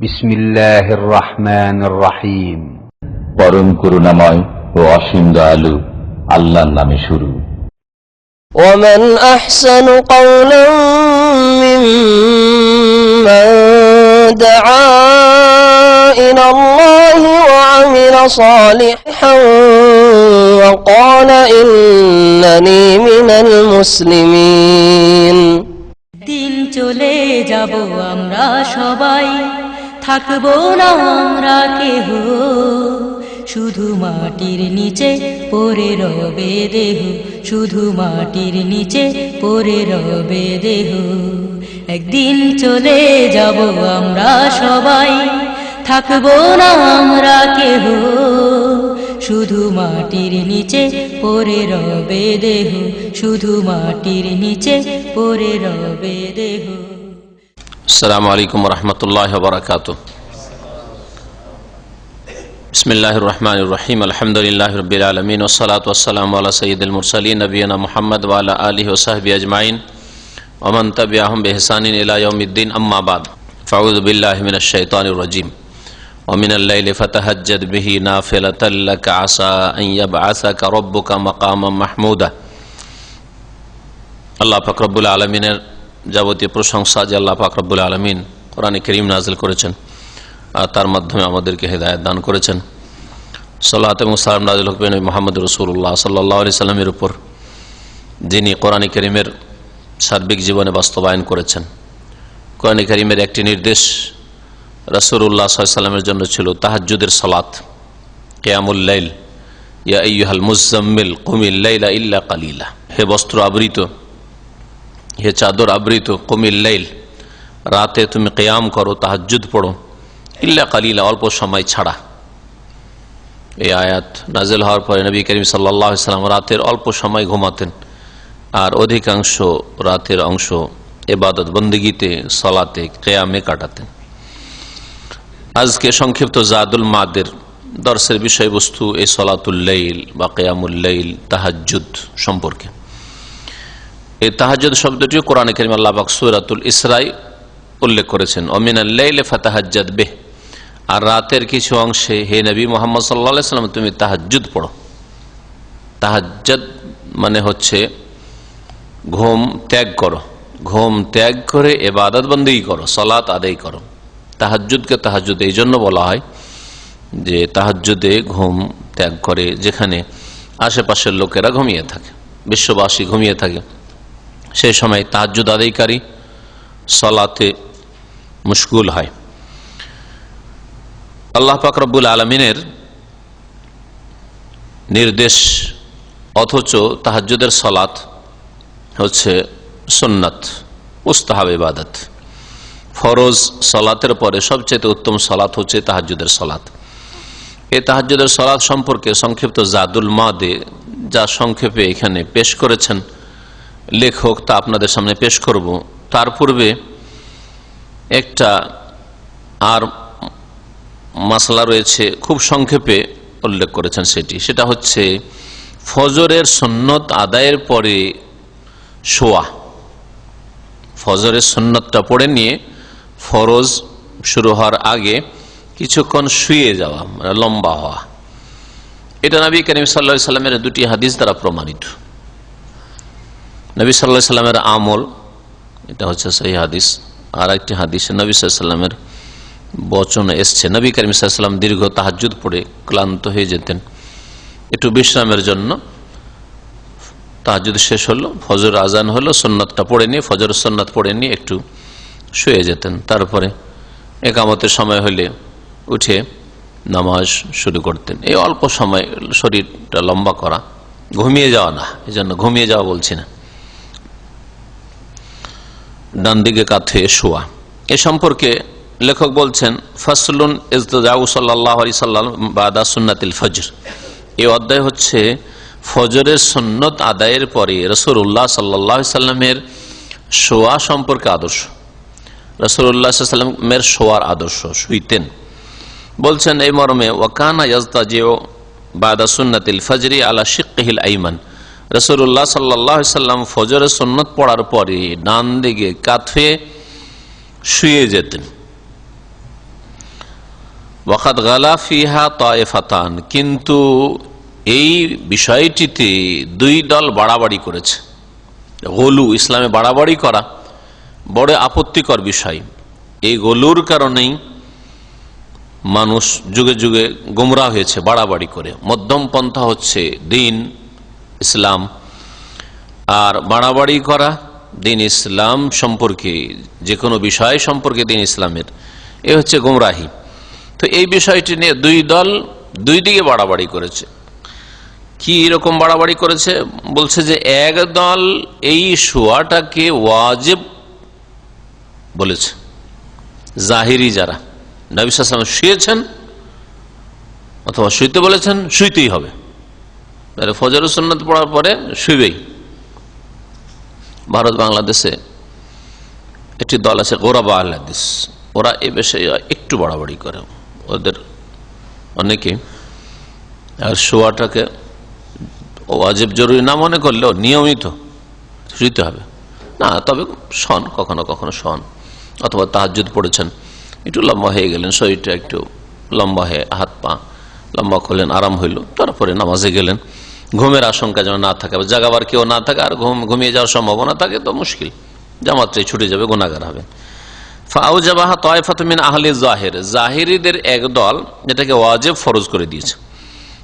বিসমিল্লাহির রহমানির রহিম। পরম করুণাময় ও অসীম দয়ালু আল্লাহর নামে শুরু। ومن أحسن قولا ممن دعا إلى الله وعمل صالحا وقال إنني من المسلمين। দিন চলে যাব আমরা সবাই, থাকবো না আমরা কেহ, শুধু মাটির নিচে পড়ে রবে দেহ, শুধু মাটির নিচে পড়ে রবে দেহ। একদিন চলে যাব আমরা সবাই, থাকবো না আমরা কেহ, শুধু মাটির নিচে পড়ে রবে দেহ, শুধু মাটির নিচে পড়ে রবে দেহ। আসসালামু আলাইকুম ওয়া রাহমাতুল্লাহি ওয়া বারাকাতুহু। বিসমিল্লাহির রহমানির রহিম। আলহামদুলিল্লাহি রাব্বিল আলামিন ওয়াস সালাতু ওয়াস সালামু আলা সাইয়্যিদিল মুরসালিন নবিয়িনা মুহাম্মদ ওয়া আলা আলিহি ওয়া সাহবিহি আজমাইন ওয়া মান তাবিআহুম বিইহসানিন ইলা ইয়াউমিদ্দিন, আম্মা বাদ। ফাউযু বিল্লাহি মিনাশ শাইতানির রাজীম। ওয়া মিনাল লাইলি ফাতাহাজ্জাদ বিহি নাফিলাতাল লাকা আসা আন ইয়াবআসাকা রাব্বুকা মাকামান মাহমুদা। আল্লাহ পাক রব্বুল আলামিনের যাবতীয় প্রশংসা যে আল্লাহ পাক রব্বুল আলামিন কোরআনে কারীম নাযিল করেছেন আর তার মাধ্যমে আমাদেরকে হেদায়েত দান করেছেন। সালাত এবং সালাম নাযিল হোক নবী মুহাম্মদ রাসূলুল্লাহ সাল্লাল্লাহু আলাইহি সাল্লামের উপর, যিনি কোরআনে কারীমের সার্বিক জীবনে বাস্তবায়ন করেছেন। কোরআনে কারীমের একটি নির্দেশ রাসূলুল্লাহ সাল্লাল্লাহু আলাইহি সাল্লামের জন্য ছিল তাহাজ্জুদের সালাত, কিয়ামুল লাইল। ইয়া আইয়ুহাল মুযাম্মিল কুমিল লাইলা ইল্লা কালিলা। হে বস্ত্র আবৃত, হে চাদর আবৃত, কুমিল লাইল, রাতে তুমি কিয়াম করো, তাহাজ্জুদ পড়ো, ইল্লা কালিলা, অল্প সময় ছাড়া। এই আয়াত নাজিল হওয়ার পরে নবী করিম সাল্লাল্লাহু আলাইহি ওয়াসাল্লাম রাতের অল্প সময় ঘুমাতেন আর অধিকাংশ রাতের অংশ ইবাদত বন্দেগীতে, সালাতে, কিয়ামে কাটাতেন। আজকে সংক্ষিপ্ত জাদুল মাদের দর্শের বিষয়বস্তু এই সালাতুল লাইল বা কিয়ামুল লাইল, তাহাজ্জুদ সম্পর্কে। এই তাহাজ্জুদ শব্দটিও কোরআনে কারীমে আল্লাহ পাক সূরাতুল ইসরায় উল্লেখ করেছেন। ওয়া মিনাল লাইলি ফাতাহাজ্জাদ বিহ, আর রাতের কিছু অংশে হে নবী মুহাম্মদ সাল্লাল্লাহু আলাইহি ওয়াসাল্লাম তুমি তাহাজ্জুদ পড়ো। তাহাজ্জুদ মানে হচ্ছে ঘুম ত্যাগ করো, ঘুম ত্যাগ করে ইবাদত বন্দেগী করো, সালাত আদায় করো। তাহাজ্জুদকে তাহাজ্জুদ এই জন্য বলা হয় যে তাহাজ্জুদে ঘুম ত্যাগ করে, যেখানে আশেপাশের লোকেরা ঘুমিয়ে থাকে, বিশ্ববাসী ঘুমিয়ে থাকে, সেই সময় তাহাজ্জুদ আদায়কারী সালাতে মুশগুল হয়। আল্লাহ পাক রব্বুল আলামিনের নির্দেশ, অথচ তাহাজ্জুদের সালাত হচ্ছে সুন্নাত, মুস্তাহাব ইবাদত। ফরজ সালাতের পরে সবচেয়ে উত্তম সালাত হচ্ছে তাহাজ্জুদের সালাত। এই তাহাজ্জুদের সালাত সম্পর্কে সংক্ষিপ্ত জাদুল মাদে যা সংক্ষেপে এখানে পেশ করেছেন লেখক, তা আপনাদের সামনে পেশ করব। তার পূর্বে একটা আর মাসলা রয়েছে, খুব সংক্ষেপে উল্লেখ করেছেন সেটা হচ্ছে ফজরের সুন্নত আদায়ের পরে শোয়া। ফজরের সুন্নতটা পড়ে নিয়ে ফরজ শুরু হওয়ার আগে কিছুক্ষণ শুয়ে যাওয়া, মানে লম্বা হওয়া। এটা নবী করিম সাল্লাল্লাহু আলাইহি সাল্লামের দুটি হাদিস দ্বারা প্রমাণিত। নবী সাল্লাল্লাহু আলাইহি সাল্লামের আমল, এটা হচ্ছে সহিহ হাদিস। আর একটি হাদিসে নবী সাল্লাল্লাহু আলাইহি সাল্লামের বচন এসছে, নবী করিম সাল্লাল্লাহু আলাইহি সাল্লাম দীর্ঘ তাহাজ্জুদ পড়ে ক্লান্ত হয়ে যেতেন, একটু বিশ্রামের জন্য তাহাজ্জুদ শেষ হলো, ফজর আজান হলো, সুন্নতটা পড়ে নিয়ে, ফজর সুন্নত পড়ে নিয়ে একটু শুয়ে যেতেন। তারপরে একামতের সময় হলে উঠে নামাজ শুরু করতেন। এই অল্প সময় শরীরটা লম্বা করা, ঘুমিয়ে যাওয়া না, এই জন্য ঘুমিয়ে যাওয়া বলছি না, ডান দিকে কাঁধে শোয়া। এ সম্পর্কে লেখক বলছেন, ফাসলুন ইজতিজাউ সাল্লাল্লাহু আলাইহি সাল্লাম বাদা সুন্নাতিল ফজর। এই অধ্যায় হচ্ছে ফজরের সুন্নত আদায়ের পরে রাসূলুল্লাহ সাল্লাল্লাহু আলাইহি সাল্লামের শোয়া সম্পর্কে আদর্শ। রাসূলুল্লাহ সাল্লাল্লাহু আলাইহি সাল্লামের শোয়ার আদর্শ, শুইতেন। বলছেন এই মর্মে, ওয়াকানা ইয়াজতাজিউ বাদা সুন্নাতিল ফজরি আলা শিক্কিহিল আইমান। রাসূলুল্লাহ সাল্লাল্লাহু আলাইহি সাল্লাম ফজরের সুন্নত পড়ার পরে ডান দিকে কাঁধে শুয়ে যেতেন। ওয়াকাদ গালা ফিহা তায়েফাতান, কিন্তু এই বিষয়টিতে দুই দল বাড়াবাড়ি করেছে। গলু, ইসলামে বাড়াবাড়ি করা বড় আপত্তিকর বিষয়। এই গলুর কারণেই মানুষ যুগে যুগে গোমরাহ হয়েছে, বাড়াবাড়ি করে। মধ্যম পন্থা হচ্ছে দিন ইসলাম, আর বাড়াবাড়ি করা দিন ইসলাম সম্পর্কে, যে কোনো বিষয় সম্পর্কে দিন ইসলামের, এ হচ্ছে গোমরাহি। তো এই বিষয়টি নিয়ে দুই দল দুই দিকে বাড়াবাড়ি করেছে। কি রকম বাড়াবাড়ি করেছে? বলছে যে এক দল এই শোয়াটাকে ওয়াজিব বলেছে, জাহিরি যারা, নবী সাল্লাল্লাহু আলাইহি ওয়াসাল্লাম শুয়েছেন অথবা শুইতে বলেছেন, শুইতেই হবে, ফজর সুন্নাত পড়ার পরে শুইবেই। ভারত বাংলাদেশে একটি দল আছে গোরাবা আহলে হাদিস, ওরা এ বিষয়ে একটু বাড়াবাড়ি করে। ওদের অনেকে আর শোয়াটাকে ওয়াজিব জরুরি না মনে করলেও নিয়মিত শুইতে হবে না, তবে শন কখনো কখনো শন, অথবা তাহাজ্জুদ পড়েছেন, একটু লম্বা হয়ে গেলেন, শরীরটা একটু লম্বা হয়ে হাত পা লম্বা করলেন, আরাম হইল, তারপরে নামাজে গেলেন। ঘুমের আশঙ্কা যেন না থাকে, জাগাবার কেউ না থাকে, আর ঘুমিয়ে যাওয়ার সম্ভাবনা থাকে, তো মুশকিল, জামাতটাই ছুটে যাবে, গুনাহগার হবে। ফাউজাবাহা তায়েফাতুম মিন আহলি জাহির, জাহিরীদের এক দল এটাকে ওয়াজিব ফরজ করে দিয়েছে।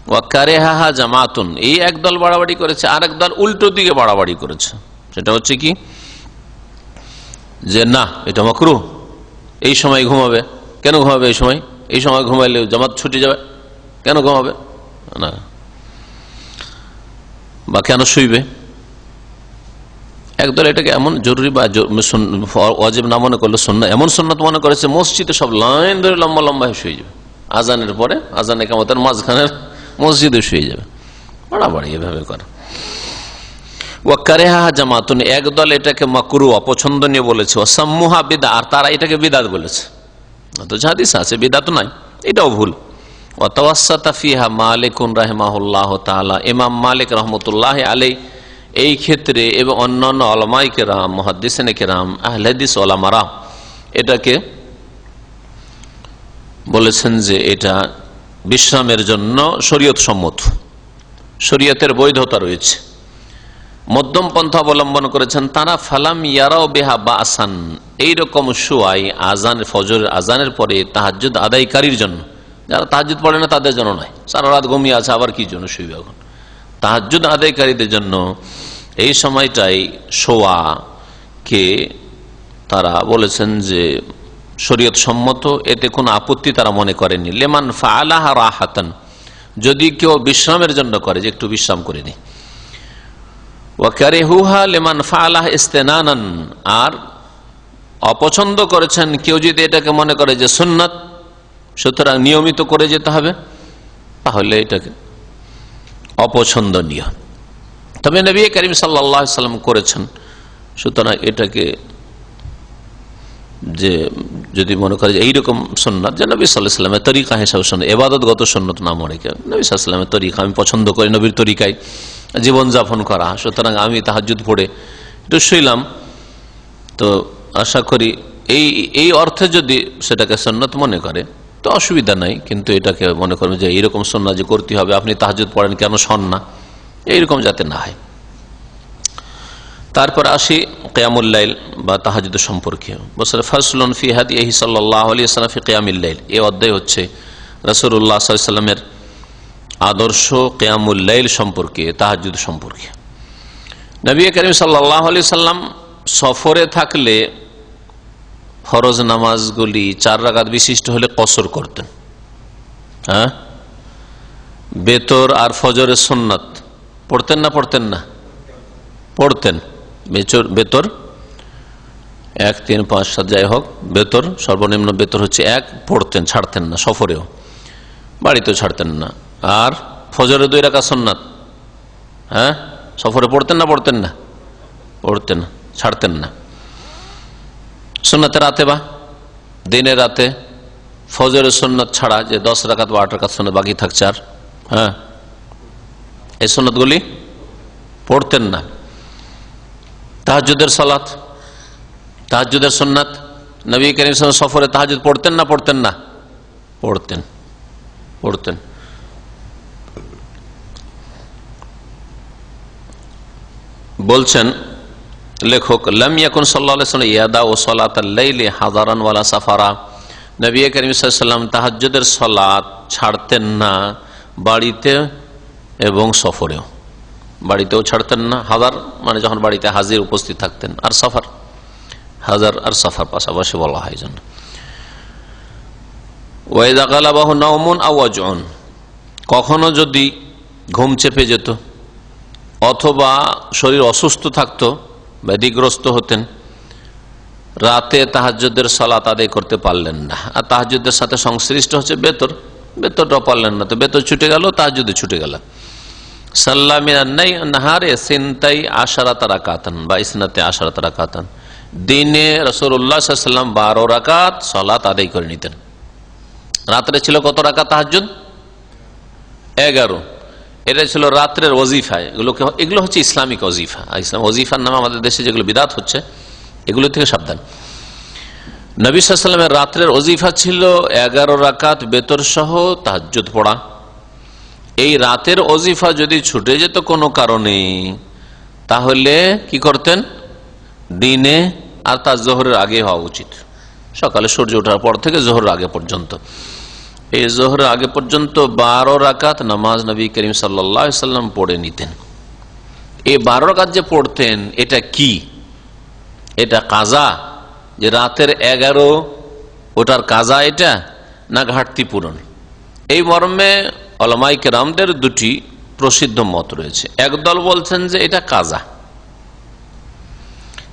ওয়া কারিহাহা জামাতুন, এই এক দল বাড়াবাড়ি করেছে, আর এক দল উল্টো দিকে বাড়াবাড়ি করেছে। সেটা হচ্ছে কি, যে না এটা মাকরুহ, এই সময় ঘুমাবে। কেন ঘুমাবে এই সময়? এই সময় ঘুমাইলে জামাত ছুটে যাবে, কেন ঘুমাবে না, বা কেন শুইবে। একদল এটাকে এমন জরুরি বা ওয়াজিব না মনে করলে সুন্নাত, এমন সুন্নাত মনে করেছে মসজিদে সব লাইন ধরে লম্বা লম্বা শুয়ে যাবে, আজানের পরে, আজানে কামাতের মাঝখানের মসজিদে শুয়ে যাবে, বাড়াবাড়ি এভাবে করে। ওয়াকারেহা জামাতুন, একদল এটাকে মাকরুহ অপছন্দনীয় বলেছে। ওয়াসাম্মুহা বিদআ, আর তারা এটাকে বিদআত বলেছে। তো হাদিস আছে, বিদআত নাই, এটাও ভুল। ওয়াতাওয়াসসাতা ফিহা মালিকুন রাহিমাহুল্লাহ তাআলা, ইমাম মালিক রাহমাতুল্লাহ আলাইহি এই ক্ষেত্রে এবং অন্যান্য উলামায়ে কেরাম, মুহাদ্দিসিনে কেরাম, আহলে হাদিস উলামারা এটাকে বলেছেন যে এটা বিশ্রামের জন্য শরীয়ত সম্মত, শরীয়তের বৈধতা রয়েছে। মধ্যম পন্থা অবলম্বন করেছেন তারা। ফালাম ইয়ারাও বিহা বাসান, এইরকম শোয়াই আজান, ফজরের আজানের পরে তাহাজ্জুদ আদায়কারীর জন্য, যারা তাহাজ্জুদ পড়ে না তাদের জন্য নয়, সারা রাত ঘুমিয়ে আছে, আবার কি জন্য শুইবে এখন। তাহাজ্জুদ আদায়কারীদের জন্য এই সময়টাই শোয়াকে তারা বলেছেন যে শরীয়ত সম্মত, এতে কোনো আপত্তি তারা মনে করেননি। লিমান ফাআলাহা রাহাতান, যদি কেউ বিশ্রামের জন্য করে, যে একটু বিশ্রাম করে নি। ওয়া কারিহুহা লিমান ফাআলাহা ইস্তিনানান, আর অপছন্দ করেছেন কেউ যদি এটাকে মনে করে যে সুন্নাত, সুতরাং নিয়মিত করে যেতে হবে, তাহলে এটাকে অপছন্দনীয়। তবে নবী করিম সাল্লাল্লাহু আলাইহি সাল্লাম করেছেন, সুতরাং এটাকে যে যদি মনে করে যে এইরকম সুন্নাত, যে নবী সাল্লাল্লাহু আলাইহি সাল্লামের তরিকা হিসাবে সুন্নাত, ইবাদতগত সুন্নাত না মনে করে, নবী সাল্লাল্লাহু আলাইহি সাল্লামের তরিকা আমি পছন্দ করি, নবীর তরিকায় জীবনযাপন করা, সুতরাং আমি তাহাজ্জুদ পড়ে একটু শুইলাম, তো আশা করি এই অর্থে যদি সেটাকে সুন্নাত মনে করে তো অসুবিধা নাই। কিন্তু এটাকে মনে করবে যে এইরকম সুন্নাত যে করতে হবে, আপনি তাহাজ্জুদ পড়েন কেন শোন না, এইরকম যাতে না হয়। তারপর আসি কিয়ামুল লাইল বা তাহাজ্জুদ সম্পর্কে। বলছেন ফাসলুন ফি হাদিহি সাল্লাল্লাহু আলাইহি ওয়াসাল্লাম ফি কিয়ামিল লাইল, এই অধ্যায় হচ্ছে রাসূলুল্লাহ সাল্লাল্লাহু আলাইহি ওয়াসাল্লামের আদর্শ কিয়ামুল লাইল সম্পর্কে, তাহাজ্জুদ সম্পর্কে। নবী করিম সাল্লাল্লাহু আলাইহি ওয়াসাল্লাম সফরে থাকলে ফরজ নামাজগুলি 4 রাকাত বিশিষ্ট হলে কসর করতেন। হ্যাঁ, বেতর আর ফজরের সুন্নাত পড়তেন না পড়তেন না? পড়তেন। বেতর 1, 3, 5, 7 যাই হোক, বেতর সর্বনিম্ন বেতর হচ্ছে 1, পড়তেন, ছাড়তেন না, সফরেও বাড়িতেও ছাড়তেন না। আর ফজরে 2 রাকাত সুন্নাত, হ্যাঁ, সফরে পড়তেন না পড়তেন না? পড়তেন, ছাড়তেন না। সুন্নাতে রাতে বা দিনের রাতে ফজরের সুন্নাত ছাড়া যে 10 রাকাত বা 8 রাকাত সুন্নাত বাকি থাকছে, আর হ্যাঁ, এই সুন্নাতগুলি পড়তেন না। তাহাজ্জুদের সালাত, তাহাজ্জুদের সুন্নাত, নবী করিম সাল্লাল্লাহু আলাইহি ওয়াসাল্লাম সফরে তাহাজ্জুদ পড়তেন না পড়তেন না? পড়তেন। বলছেন লেখক, লাম ইয়াকুন সাল্লাল্লাহু আলাইহি ওয়াসাল্লাম ইয়াদা ও সালাতাল লাইলি হাযারান ওয়ালা সাফারা। নবী করিম সাল্লাল্লাহু আলাইহি ওয়াসাল্লাম তাহাজ্জুদের সালাত ছাড়তেন না বাড়িতে এবং সফরেও। বাড়িতেও ছাড়তেন না, হাজার মানে যখন বাড়িতে হাজির উপস্থিত থাকতেন, আর সফর, হাজার আর সফর পাশাপাশি বলা হয় জন্য। ওয়াইযা গালাবাহু নাওমুন আও ওয়াজউন, কখনো যদি ঘুম চেপে যেত অথবা শরীর অসুস্থ থাকতো, ব্যাধিগ্রস্ত হতেন, রাতে তাহাজ্জুদের সালাত আদায় করতে পারলেন না। আর তাহাজ্জুদের সাথে সংশ্লিষ্ট হচ্ছে বেতরটা পারলেন না, তো বেতর ছুটে গেল, তাহাজ্জুদে ছুটে গেল। সাল্লা মিনান নাহারে সিনতাই আশারাত রাকাতান বা ইসনাতে আশারাত রাকাতান, দিনে রাসূলুল্লাহ সাল্লাল্লাহু আলাইহি ওয়াসাল্লাম 12 রাকাত সালাত আদায় করে নিতেন। রাত্রে ছিল কত রাকাত তাহাজ্জুদ? 11। এটা ছিল রাত্রের ওজিফা। এগুলো হচ্ছে ইসলামিক ওজিফা। ইসলাম ওজিফার নামে আমাদের দেশে যেগুলো বিদাত হচ্ছে, এগুলো থেকে সাবধান। নবী সাল্লাল্লাহু আলাইহি ওয়াসাল্লামের রাত্রের ওজিফা ছিল 11 রাকাত বেতর সহ তাহাজ্জুদ পড়া। এই রাতের ওজিফা যদি ছুটে যেত কোনো কারণে, তাহলে কি করতেন? দিনে, আর তার জোহরের আগে হওয়া উচিত, সকালে সূর্য ওঠার পর থেকে জোহরের আগে পর্যন্ত। এই জোহরের আগে পর্যন্ত 12 রাকাত নামাজ নবী করিম সাল্লাল্লাহু আলাইহি ওয়াসাল্লাম পড়ে নিতেন। এই 12 রাকাত যে পড়তেন, এটা কি? এটা কাজা, যে রাতের 11 ওটার কাজা এটা, না ঘাটতি পূরণ? এই মর্মে উলামায়ে কেরামদের দুটি প্রসিদ্ধ মত রয়েছে। একদল বলছেন যে এটা কাজা,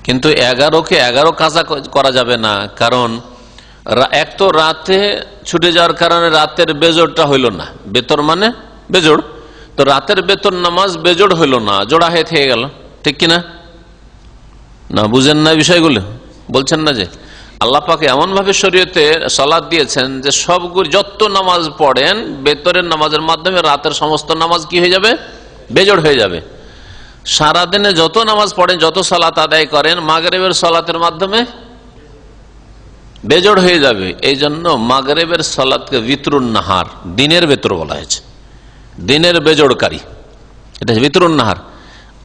কিন্তু 11কে 11 কাজা করা যাবে না, কারণ এক তো রাতে ছুটে যাওয়ার কারণে রাতের বেজোড়টা হইল না, বেতর মানে বেজোড়, তো রাতের বেতর নামাজ বেজোড় হইল না, জোড়া হয়ে থেকে গেল, ঠিক কিনা? না বুঝেন না বিষয়গুলো? বলছেন না যে আল্লাহ পাক এমন ভাবে শরীয়তে সালাত দিয়েছেন যে সবগুলো যত নামাজ পড়েন বেতরের নামাজের মাধ্যমে রাতের সমস্ত নামাজ কি হয়ে যাবে? বেজোড় হয়ে যাবে। সারাদিনে যত নামাজ পড়েন, যত সালাত আদায় করেন, মাগরিবের সালাতের মাধ্যমে বেজোড় হয়ে যাবে। এই জন্য মাগরিবের সালাতকে বিতরুন নাহার, দিনের বেতর বলা হয়েছে, দিনের বেজোড়কারী, এটা বিতরুন নাহার।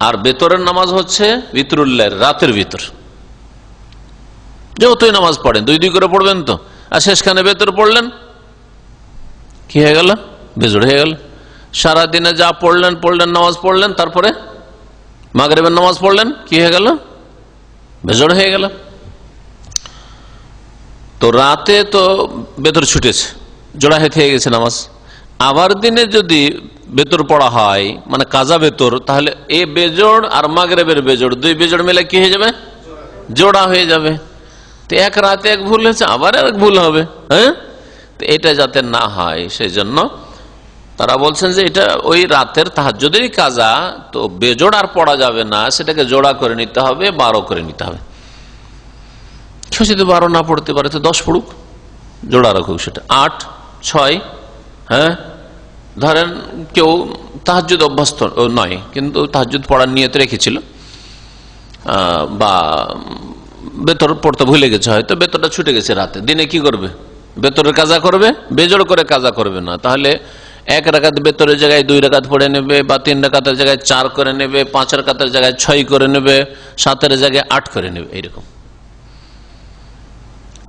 আর বেতরের নামাজ হচ্ছে বিতরুল্লাহ, রাতের ভিতর। যতই নামাজ পড়েন 2 করে পড়বেন তো, আর শেষখানে বেতর পড়লেন, কি হয়ে গেল? বেজোড় হয়ে গেল। সারাদিনে যা পড়লেন নামাজ পড়লেন, তারপরে মাগরিবের নামাজ পড়লেন, কি হয়ে গেল? বেজোড় হয়ে গেল। তো রাতে তো বেতর ছুটেছে, জোড়া হয়ে গেছে নামাজ। আবার দিনে যদি বেতর পড়া হয়, মানে কাজা বেতর, তাহলে এই বেজোড় আর মাগরিবের বেজোড়, 2 বেজোড় মিলে কি হয়ে যাবে? জোড়া হয়ে যাবে। তো এক রাতে এক ভুল হয়েছে, আবার এক ভুল হবে, হ্যাঁ? তো এটা যাতে না হয় সেই জন্য তারা বলছেন যে এটা ওই রাতের তাহাজ্জুদেরই কাজা, তো বেজোড় আর পড়া যাবে না, সেটাকে জোড়া করে নিতে হবে, 12 করে নিতে হবে। কেউ যদি 12 না পড়তে পারে তো 10 পড়ুক, জোড়া রাখুক, সেটা 8, 6, হ্যাঁ? ধরেন কেউ তাহাজ্জুদ অভ্যস্ত নয়, কিন্তু তাহাজ্জুদ পড়ার নিয়ত রেখেছিল, বা বেতর পড়তে ভুলে গেছে, হয়তো বেতরটা ছুটে গেছে রাতে, দিনে কি করবে? বেতরের কাজা করবে, বেজোড় করে কাজা করবে না। তাহলে 1 রাকাত বেতরের জায়গায় 2 রাকাত পড়ে নেবে, বা 3 রাকাতের জায়গায় 4 করে নেবে, 5 রাকাতের জায়গায় 6 করে নেবে, 7 জায়গায় 8 করে নেবে, এইরকম।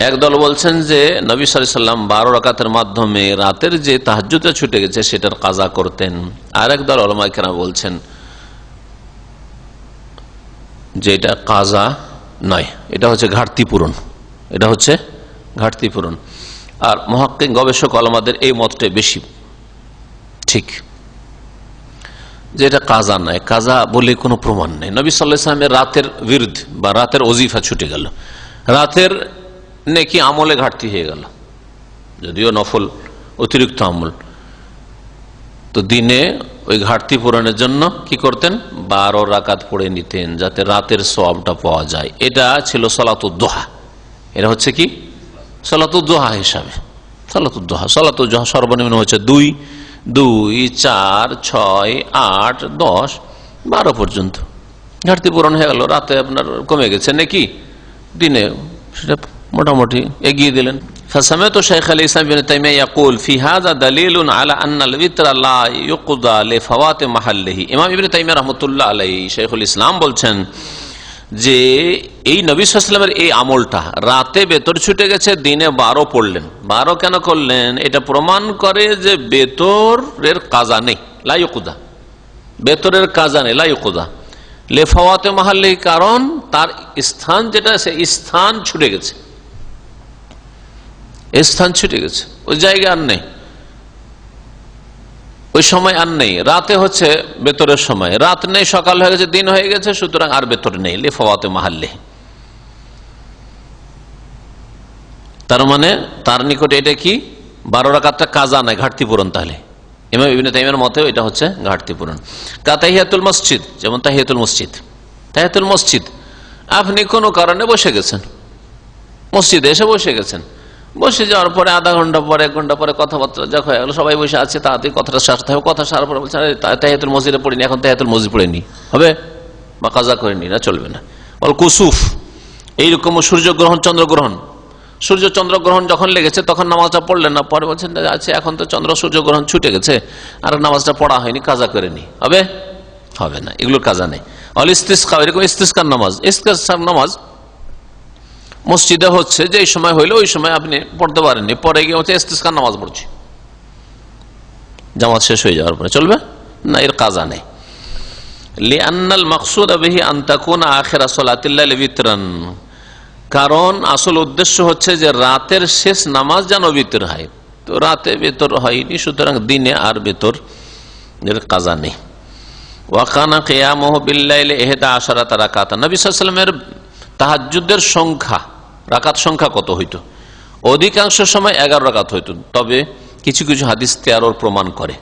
একদল বলছেন যে নবী সাল্লাল্লাহু আলাইহি ওয়াসাল্লাম 12 রাকাতের মাধ্যমে রাতের যে তাহাজ্জুদটা ছুটে গেছে সেটার কাজা করতেন। আর একদল উলামায়ে কেরাম বলছেন যে এটা কাজা নয়, এটা হচ্ছে ঘাটতি পূরণ, এটা হচ্ছে ঘাটতি পূরণ। আর মুহাক্কিক গবেষক উলামাদের এই মতটাই বেশি ঠিক, যে এটা কাজা নয়, কাজা বলে কোনো প্রমাণ নেই। নবী সাল্লাল্লাহু আলাইহি ওয়াসাল্লামের রাতের বিরুদ্ধ বা রাতের ওজিফা ছুটে গেল, রাতের নেকি আমলে ঘাটতি হয়ে গেল, যদিও নফল অতিরিক্ত আমল, তো দিনে ওই ঘাটতি পূরণের জন্য কি করতেন? 12 রাকাত পড়ে নিতেন, যাতে রাতের সওয়াবটা পাওয়া যায়। এটা ছিল সালাতুদ দুহা। এটা হচ্ছে কি? সালাতুদ দুহা হিসাবে। সালাতুদ দুহা, সালাতুদ দুহা সর্বনিম্ন হচ্ছে 2, 4, 6, 8, 10, 12 পর্যন্ত। ঘাটতি পূরণ হয়ে গেল, রাতে আপনার কমে গেছে নাকি, দিনে সেটা মোটামুটি এগিয়ে দিলেন। فسمعت شيخ الإسلام ابن تيمية يقول في هذا دليل على أن الوتر لا يقضى لفوات محله। ইমাম ইবনে তাইমিয়া রাহমাতুল্লাহ আলাইহি শাইখুল ইসলাম বলছেন যে এই নবী সাল্লাল্লাহু আলাইহি ওয়াসাল্লামের এই আমলটা, রাতে বেতর ছুটে গেছে, দিনে 12 পড়লেন, 12 কেন করলেন? এটা প্রমাণ করে যে বেতরের কাজা নেই, লা ইউকুদা, বেতরের কাজা নেই, লা ইউকুদা লেফাওয়াতে মাহাল্লি, কারণ তার স্থান যেটা, সে স্থান ছুটে গেছে, স্থান ছুটে গেছে, ওই জায়গা আর নেই, ওই সময় আর নেই। রাতে হচ্ছে বেতরের সময়, রাত নেই, সকাল হয়ে গেছে, দিন হয়ে গেছে, সুতরাং আর বেতর নেই, লেফাওয়াতে মাহাল্লি। তার মানে তার নিকটে এটা কি 12 রাকাতটা কাজা নাই, ঘাটতি পূরণ। তাহলে ইমাম ইবনে তাইমিয়ার মতেও এটা হচ্ছে ঘাটতি পূরণ। তাহিয়াতুল মসজিদ, যেমন তাহিয়াতুল মসজিদ, তাহিয়াতুল মসজিদ আপনি কোনো কারণে বসে গেছেন, মসজিদে এসে বসে গেছেন, বসে যাওয়ার পরে আধা ঘন্টা পরে 1 ঘন্টা পরে কথাবার্তা যা হয়ে গেল, সবাই বসে আছে, তাড়াতাড়ি কথাটা সারতে হবে, কথা সারার পরে বলছেন তাহিয়াতুল মসজিদে পড়িনি, এখন তাহিয়াতুল মসজিদ পড়ে নি, হবে বা কাজা করে নি, না চলবে না। বল কুসুফ, এইরকম সূর্যগ্রহণ, চন্দ্রগ্রহণ, সূর্য চন্দ্রগ্রহণ যখন লেগেছে তখন নামাজটা পড়লেন না, পরে বলছেন আচ্ছা এখন তো চন্দ্র সূর্যগ্রহণ ছুটে গেছে, আর নামাজটা পড়া হয়নি, কাজা করে নি, হবে হবে না, এগুলোর কাজা নেই। অল ইস্তিসকা, এরকম ইস্তিসকার নামাজ, ইস্তিসকার নামাজ মসজিদে হচ্ছে, যে সময় হইলো ওই সময় আপনি পড়তে পারেননি, পরে গিয়ে হচ্ছে ইস্তিসকার নামাজ পড়ছি, জামাত শেষ হয়ে যাওয়ার পরে চলবে না, এর কাজা নেই। লিআন্নাল মাকসুদ বিহি আন তাকুনা আখিরা সালাতিল লাইল বিতরান, কারণ আসল উদ্দেশ্য হচ্ছে যে রাতের শেষ নামাজ যেন বিতর হয়, তো রাতে বেতর হয়নি, সুতরাং দিনে আর বেতর এর কাজা নেই। ওয়াকানা কিয়ামুহু বিল্লাইলি 11 রাকাত, নবী সাল্লাল্লাহু আলাইহি ওয়াসাল্লামের তাহাজ্জুদের সংখ্যা, রাকাত সংখ্যা কত হইতো? অধিকাংশ সময় 11 রাকাত হইতো, তবে কিছু কিছু হাদিস 13 প্রমাণ করে,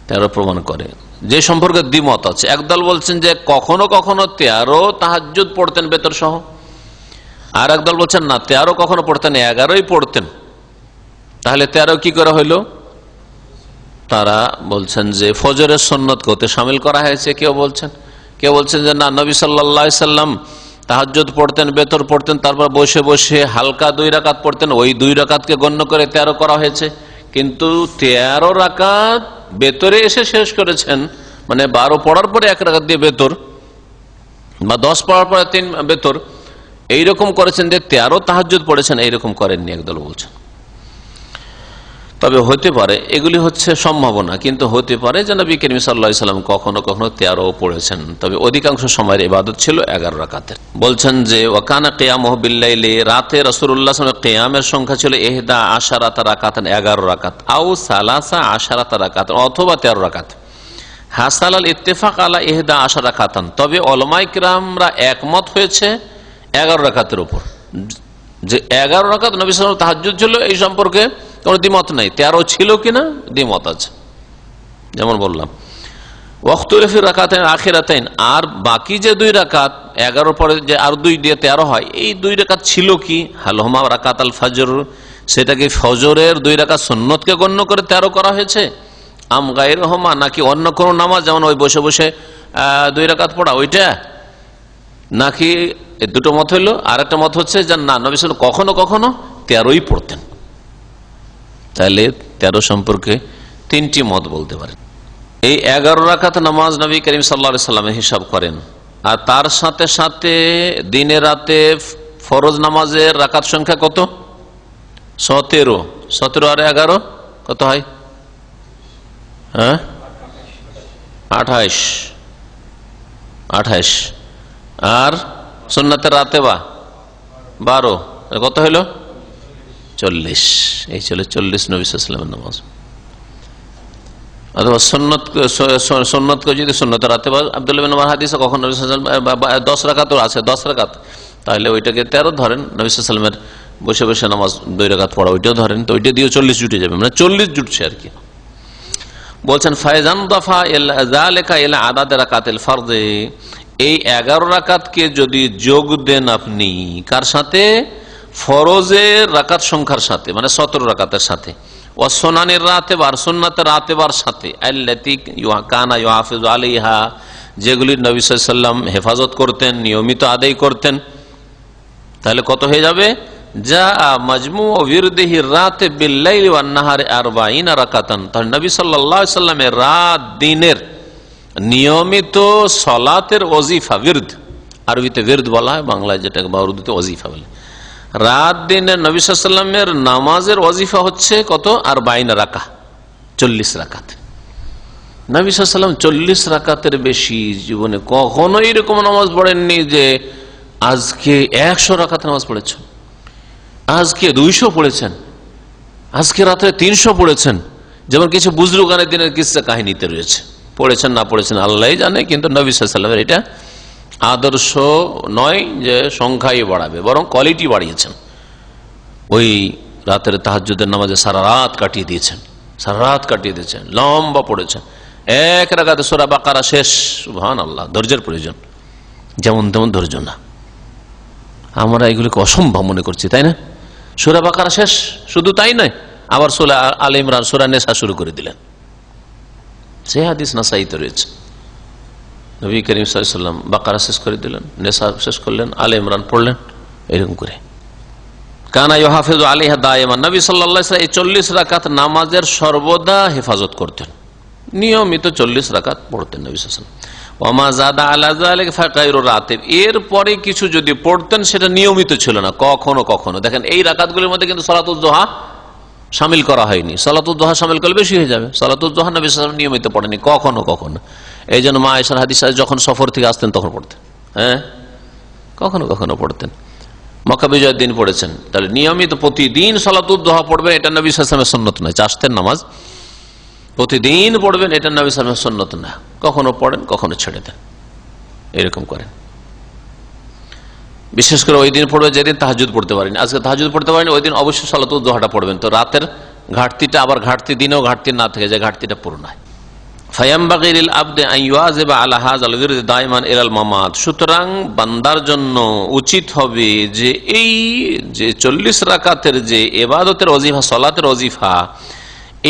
13 প্রমাণ করে, যে সম্পর্কে দ্বিমত আছে। একদল বলছেন যে কখনো কখনো 13 তাহাজ্জুদ পড়তেন বেতর সহ, আর একদল বলছেন না 13 কখনো পড়তেন, 11ই পড়তেন। তাহলে 13 কি করা হইল? তারা বলছেন যে ফজরের সুন্নতকে ওতে শামিল করা হয়েছে। কেউ বলছেন যে না, নবী সাল্লাল্লাহু আলাইহি সাল্লাম তাহাজ্জুদ পড়তেন, বেতর পড়তেন, তারপর বসে বসে হালকা 2 রাকাত পড়তেন, ওই 2 রাকাতকে গণ্য করে 13 করা হয়েছে। কিন্তু 13 রাকাত বেতরে এসে শেষ করেছেন, মানে 12 পড়ার পরে 1 রাকাত দিয়ে বেতর, বা 10 পড়ার পরে 3 বেতর, এইরকম করেছেন যে 13 তাহাজ্জুদ পড়েছেন, এইরকম করেননি একদল বলছেন। তবে হতে পারে, এগুলি হচ্ছে সম্ভাবনা, কিন্তু হতে পারে যে নবী করিম সাল্লাল্লাহু আলাইহি সাল্লাম কখনো কখনো 13 পড়েছেন, তবে অধিকাংশ সময়ের ইবাদত ছিল 11 রাকাতের। বলছেন যে ওয়াকানা কিয়ামুহু বিল্লাইলি, রাতে রাসূলুল্লাহ সাল্লাল্লাহু আলাইহি ওয়াসাল্লামের কিয়ামের সংখ্যা ছিল 11 রাকাত, 11 রাকাত, আও 13 রাকাত, অথবা 13 রাকাত। হাসাল আল ইত্তেফাক আলা 11 রাকাতান, তবে উলামায়ে কিরামরা একমত হয়েছে 11 রাকাতের উপর, যে 11 রাকাত নবী সাল্লাল্লাহু আলাইহি ওয়াসাল্লাম তাহাজ্জুদ ছিল, এই সম্পর্কে কোনো দ্বিমত নাই। 13 ছিল কিনা দ্বিমত আছে, যেমন বললাম। ওয়াখতুলিফি রাকাতাইন আখিরাতাইন, আর বাকি যে 2 রাকাত 11 পরে যে আর 2 দিয়ে 13 হয়, এই 2 রাকাত ছিল কি? হালহুমা রাকাত আল ফজর, সেটা কি ফজরের 2 রাকাত সুন্নতকে গণ্য করে 13 করা হয়েছে? আম গায়রহুমা, নাকি অন্য কোন নামাজ, যেমন ওই বসে বসে 2 রাকাত পড়া ওইটা, নাকি? এই দুটো মত হইল। আর একটা মত হচ্ছে যে না, নবী সাল্লাল্লাহু আলাইহি ওয়াসাল্লাম কখনো কখনো 13ই পড়তেন। তাহলে 13 সম্পর্কে 3টি মত বলতে পারেন। এই 11 রাকাত নামাজ নবী করিম সাল্লাল্লাহু আলাইহি ওয়াসাল্লাম হিসাব করেন, আর তার সাথে সাথে দিনে রাতে ফরজ নামাজের রাকাত সংখ্যা কত? 17 আর 11 কত হয়? হ্যাঁ, 28। আর সুন্নাতের রাতে 12, কত হইল? 40। এই চলে 40 নবী সাল্লাল্লাহু আলাইহি ওয়াসাল্লামের নামাজ। অথবা সুন্নতকে যদি সুন্নতের রাতে, আব্দুল্লাহ বিন ওমর হাদিসে কখন নবী সাল্লাল্লাহু আলাইহি ওয়াসাল্লাম 10 রাকাতও আছে, 10 রাকাত, তাহলে ওইটাকে 13 ধরেন। নবী সাল্লাল্লাহু আলাইহি ওয়াসাল্লামের বসে বসে নামাজ 2 রাকাত পড়া, ওইটাও ধরেন, তো ওইটা দিয়ে 40 জুটে যাবে, মানে 40 জুটছে আর কি। বলছেন ফায়জান দাফা যালিকা ইলা আদাদ রাকাতিল ফরজ, এই 11 রাকাতকে যদি যোগ দেন আপনি কার সাথে? ফরজের রাকাত সংখ্যার সাথে, মানে 17 রাকাতের সাথে। ওয়া সুনানের রাতেবার, সুন্নাতের রাতেবার সাথে, আল্লাতী কানা ইউহাফিজু আলাইহা, যেগুলি নবী সাল্লাল্লাহু আলাইহি ওয়াসাল্লাম হেফাজত করতেন, নিয়মিত আদায় করতেন, তাহলে কত হয়ে যাবে? যা মাজমু বিরদিহি রাতে বিল্লাইলি ওয়ান নাহারে 40 রাকাতান, তাহলে নবী সাল্লাল্লাহু আলাইহি সাল্লামের রাত দিনের নিয়মিত সালাতের ওজিফা, বিরদ, আরবিতে বিরদ বলা হয়, বাংলায় যেটাকে বা উর্দুতে ওজিফা বলে। রাত দিনের নবী সাল্লাল্লাহু আলাইহি সাল্লামের নামাজের ওজিফা হচ্ছে কত? 40 রাকাত, 40 রাকাত। নবী সাল্লাল্লাহু আলাইহি সাল্লাম 40 রাকাতের বেশি জীবনে কখনো এরকম নামাজ পড়েননি যে আজকে 100 রাকাত নামাজ পড়েছেন, আজকে 200 পড়েছেন, আজকে রাতে 300 পড়েছেন। যেমন কিছু বুজরুগানের দিনের কিসসা কাহিনীতে রয়েছে, পড়েছেন না পড়েছেন আল্লাহই জানে, কিন্তু নবী সাল্লাল্লাহু আলাইহি সাল্লামের এটা আদর্শ নয় যে সংখ্যাই বাড়াবে, বরং কোয়ালিটি বাড়িয়েছেন। ওই রাতের তাহাজ্জুদের নামাজে সারা রাত কাটিয়ে দিয়েছেন, সারা রাত কাটিয়ে দিয়েছেন, লম্বা পড়েছেন। এক রাকাতে সূরা বাকারা শেষ, সুবহানাল্লাহ। ধৈর্যের প্রয়োজন, যেমন তেমন ধৈর্য না। আমরা এগুলোকে অসম্ভব মনে করছি, তাই না? সূরা বাকারা শেষ, শুধু তাই নয়, আবার সূরা আলে ইমরান, সূরা নিসা শুরু করে দিলেন। সেই হাদিস নাসাইতে রয়েছে, নবী করিম সাল্লাল্লাহু আলাইহি ওয়াসাল্লাম বাকারা শেষ করে দিলেন, নিসা শেষ করলেন, আলে ইমরান পড়লেন, এরকম করে। কানা ইউহাফিজু আলাইহা দায়মান, নবী সাল্লাল্লাহু আলাইহি ওয়াসাল্লাম এই 40 রাকাত নামাজের সর্বদা হেফাজত করতেন, নিয়মিত 40 রাকাত পড়তেন নবী সাল্লাল্লাহু আলাইহি ওয়াসাল্লাম। ওয়া মা যাদা আলা যালিকা ফাগাইরু রাতিব, এরপরে কিছু যদি পড়তেন সেটা নিয়মিত ছিল না, কখনো কখনো। দেখেন এই রাকাতগুলোর মধ্যে কিন্তু সালাতুল দুহা শামিল করা হয়নি, সালাতুল দুহা শামিল করলে বেশি হয়ে যাবে। সালাতুল দুহা নবী সাল্লাল্লাহু আলাইহি ওয়াসাল্লাম নিয়মিত পড়েনি, কখনো কখনো। এই জন্য মা আয়েশার হাদিস আছে, যখন সফর থেকে আসতেন তখন পড়তেন, হ্যাঁ, কখনো কখনো পড়তেন। মক্কা বিজয়ের দিন পড়েছেন, তাহলে নিয়মিত প্রতিদিন সালাতুল দুহা পড়বেন, এটা নবী সাল্লাল্লাহু আলাইহি ওয়াসাল্লামের সুন্নাত নয়। চাষতের নামাজ প্রতিদিন পড়বেন, এটা নবী সাল্লাল্লাহু আলাইহি ওয়াসাল্লামের সুন্নাত না। কখনো পড়েন, কখনো ছেড়ে দেন, এরকম করেন। বিশেষ করে ওই দিন পড়বে যেদিন তাহাজ্জুদ পড়তে পারেনি, আজকে তাহাজ্জুদ পড়তে পারেনি, ওই দিন অবশ্যই সালাতুল দুহাটা পড়বেন। তো রাতের ঘাটতিটা আবার ঘাটতি দিনেও ঘাটতি না থেকে যায়, ঘাটতিটা পূর্ণ হয়। ফায়ামবাগি লিল আবদি আন ইউয়াজিবা আলা হাযাল বিরদ দাইমান ইলাল মামাত, সুতরাং বান্দার জন্য উচিত হবে যে এই যে 40 রাকাতের যে ইবাদতের ওজিফা, সালাতের ওজিফা,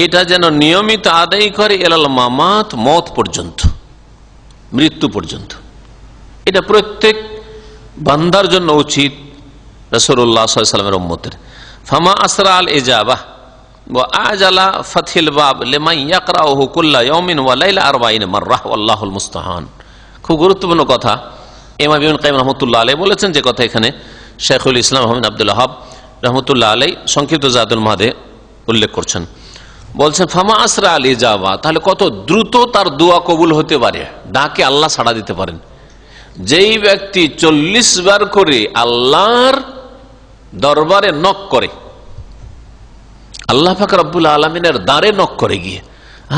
এটা যেন নিয়মিত আদায় করে ইলাল মামাত, মওত পর্যন্ত, মৃত্যু পর্যন্ত। এটা প্রত্যেক বান্দার জন্য উচিত, রাসূলুল্লাহ সাল্লাল্লাহু আলাইহি ওয়াসাল্লামের উম্মতের। ফামা আসরা আল ইজাবাহ ওয়া আজালা ফাতহিল বাব লিমান ইয়াকরাউহু কুল্লা ইয়াউমিন ওয়া লাইলা 40 মাররা ওয়াল্লাহুল মুস্তাহান। খুব গুরুত্বপূর্ণ কথা ইমাম ইবনে কাইয়িম রাহমাতুল্লাহ আলাইহি বলেছেন, যে কথা এখানে শাইখুল ইসলাম মুহাম্মদ আব্দুল ওয়াহাব রাহমাতুল্লাহ আলাইহি সংক্ষিপ্ত জাদুল মাদে উল্লেখ করছেন। বলছেন ফামা আসরা আল ইজাবা, তাহলে কত দ্রুত তার দোয়া কবুল হতে পারে, ডাকে আল্লাহ সাড়া দিতে পারেন। যেই ব্যক্তি 40 বার করে আল্লাহর দরবারে নক করে, আল্লাহ পাক রব্বুল আলামিনের দ্বারে নক করে গিয়ে,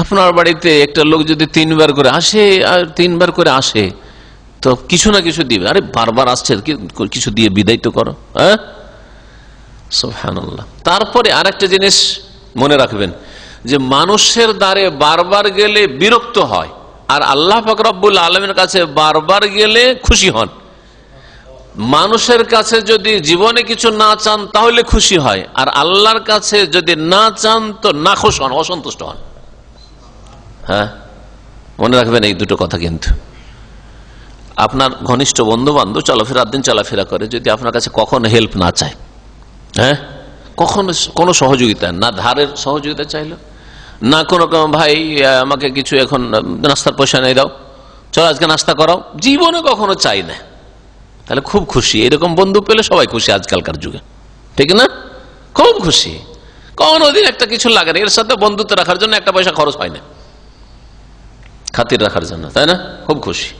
আপনার বাড়িতে একটা লোক যদি 3 বার করে আসে, আর 3 বার করে আসে, তো কিছু না কিছু দিবে। আরে বারবার আসছে, কিছু দিয়ে বিদায় তো করো, হ্যাঁ, সুবহানাল্লাহ। তারপরে আরেকটা জিনিস মনে রাখবেন, যে মানুষের দ্বারে বারবার গেলে বিরক্ত হয়, আর আল্লাহ পাক রব্বুল আলামিনের কাছে বারবার গেলে খুশি হন। মানুষের কাছে যদি জীবনে কিছু না চান তাহলে খুশি হয়, আর আল্লাহর কাছে যদি না চান তো নাখুশ হন, অসন্তুষ্ট হন। হ্যাঁ, মনে রাখবেন এই দুটো কথা। কিন্তু আপনার ঘনিষ্ঠ বন্ধু বান্ধব চলাফেরা দিন চলাফেরা করে, যদি আপনার কাছে কখনো হেল্প না চায়, হ্যাঁ, কখনো কোনো সহযোগিতা না, ধারের সহযোগিতা চাইলো না, কোনো ভাই আমাকে কিছু এখন নাস্তার পয়সা নেই, দাও, চলো আজকে নাস্তা করাও, জীবনে কখনো চাই না, তাহলে খুব খুশি। এরকম বন্ধু পেলে সবাই খুশি আজকালকার যুগে, ঠিক না? খুব খুশি। কোনদিন একটা কিছু লাগে না, এর সাথে বন্ধুত্ব রাখার জন্য একটা পয়সা খরচ হয় না, খাতির রাখার জন্য, তাই না? খুব খুশি।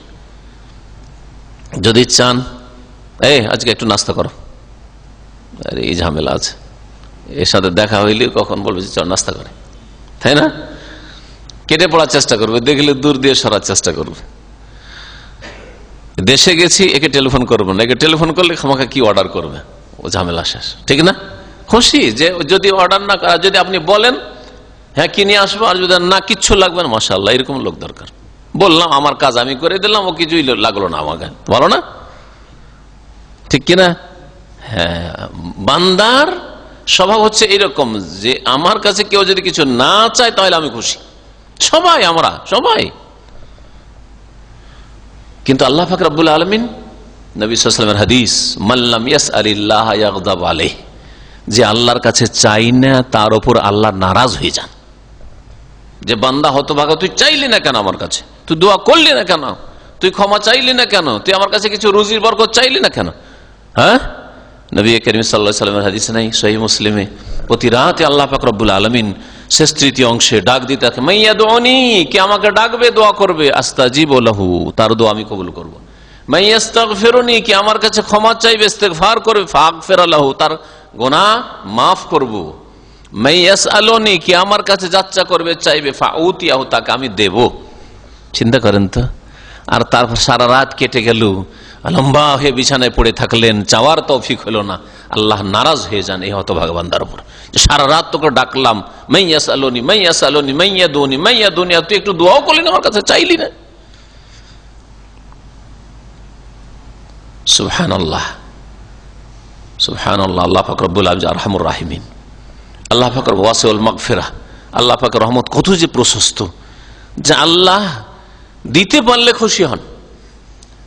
যদি চান আজকে একটু নাস্তা করো, আরে এই ঝামেলা আছে, এর সাথে দেখা হইলে কখন বলবে যে চল নাস্তা করে, তাই না? কেটে পড়ার চেষ্টা করবে, দেখলে দূর দিয়ে সরার চেষ্টা করবে। দেশে গেছি, একে টেলিফোন করবো না, একে টেলিফোন করলে আমাকে কি অর্ডার করবে, ও ঝামেলা শেষ, ঠিক না? খুশি যে যদি অর্ডার না, যদি আপনি বলেন হ্যাঁ কি নিয়ে আসবো, আর যদি না কিচ্ছু লাগবে না, মাশাআল্লাহ, এরকম লোক দরকার। বললাম আমার কাজ আমি করে দিলাম, ও কিছুই লাগলো না আমাকে, ভালো না? ঠিক কিনা? হ্যাঁ, বান্দার স্বভাব হচ্ছে এরকম, যে আমার কাছে কেউ যদি কিছু না চায় তাহলে আমি খুশি। সবাই, আমরা সবাই। কিন্তু আল্লাহ পাক রব্বুল আলামিন, নবী সাল্লাল্লাহু আলাইহি ওয়াসাল্লামের হাদিস, মান লাম ইয়াসআলিল্লাহ ইয়াগদাব আলাইহি, যে আল্লাহর কাছে চাই না তার ওপর আল্লাহ নারাজ হয়ে যান। যে বান্দা হতভাগা, তুই চাইলি না কেন আমার কাছে, তুই দোয়া করলি না কেন, তুই ক্ষমা চাইলি না কেন, তুই আমার কাছে কিছু রুজির বরকত চাইলি না কেন? হ্যাঁ, নবী করিম সাল্লাল্লাহু আলাইহি ওয়াসাল্লামের হাদিস নাই সহিহ মুসলিমে, প্রতি রাতে আল্লাহ পাক রব্বুল আলামিন শেষ তৃতীয় অংশে ডাক দিতে থাকে, মাইয়াদউনি, কে আমাকে ডাকবে, দোয়া করবে, আস্তাজিবু লাহু, তার দোয়া আমি কবুল করব। মাইয়াস্তাগফিরুনি, কে আমার কাছে ক্ষমা চাইবে, ইস্তেগফার করবে, ফাগফির লাহু, তার গুনাহ মাফ করব। মাইয়াসআলুনি, কে আমার কাছে যাচ্ছা করবে, চাইবে, ফাউতিয়াহু, তাকে আমি দেব। চিন্তা করেন তো। আর তারপর সারা রাত কেটে গেল, লম্বা হয়ে বিছানায় পড়ে থাকলেন, চাওয়ার তৌফিক হলো না, আল্লাহ নারাজ হয়ে যান এই হতভাগা বান্দার উপর। সারা রাত তোকে ডাকলাম, মাইয়াসআলুনি মাইয়াসআলুনি মাইয়াদুনি মাইয়াদুনি, তুই একটু দোয়াও করলি না, আমার কাছে চাইলি না। সুবহানাল্লাহ সুবহানাল্লাহ। আল্লাহ পাক রব্বুল আলামিন আরহামুর রাহিমিন, আল্লাহ পাক ওয়াসিউল মাগফিরাহ, আল্লাহ পাক রহমত কত যে প্রশস্ত, যে আল্লাহ দিতে পারলে খুশি হন।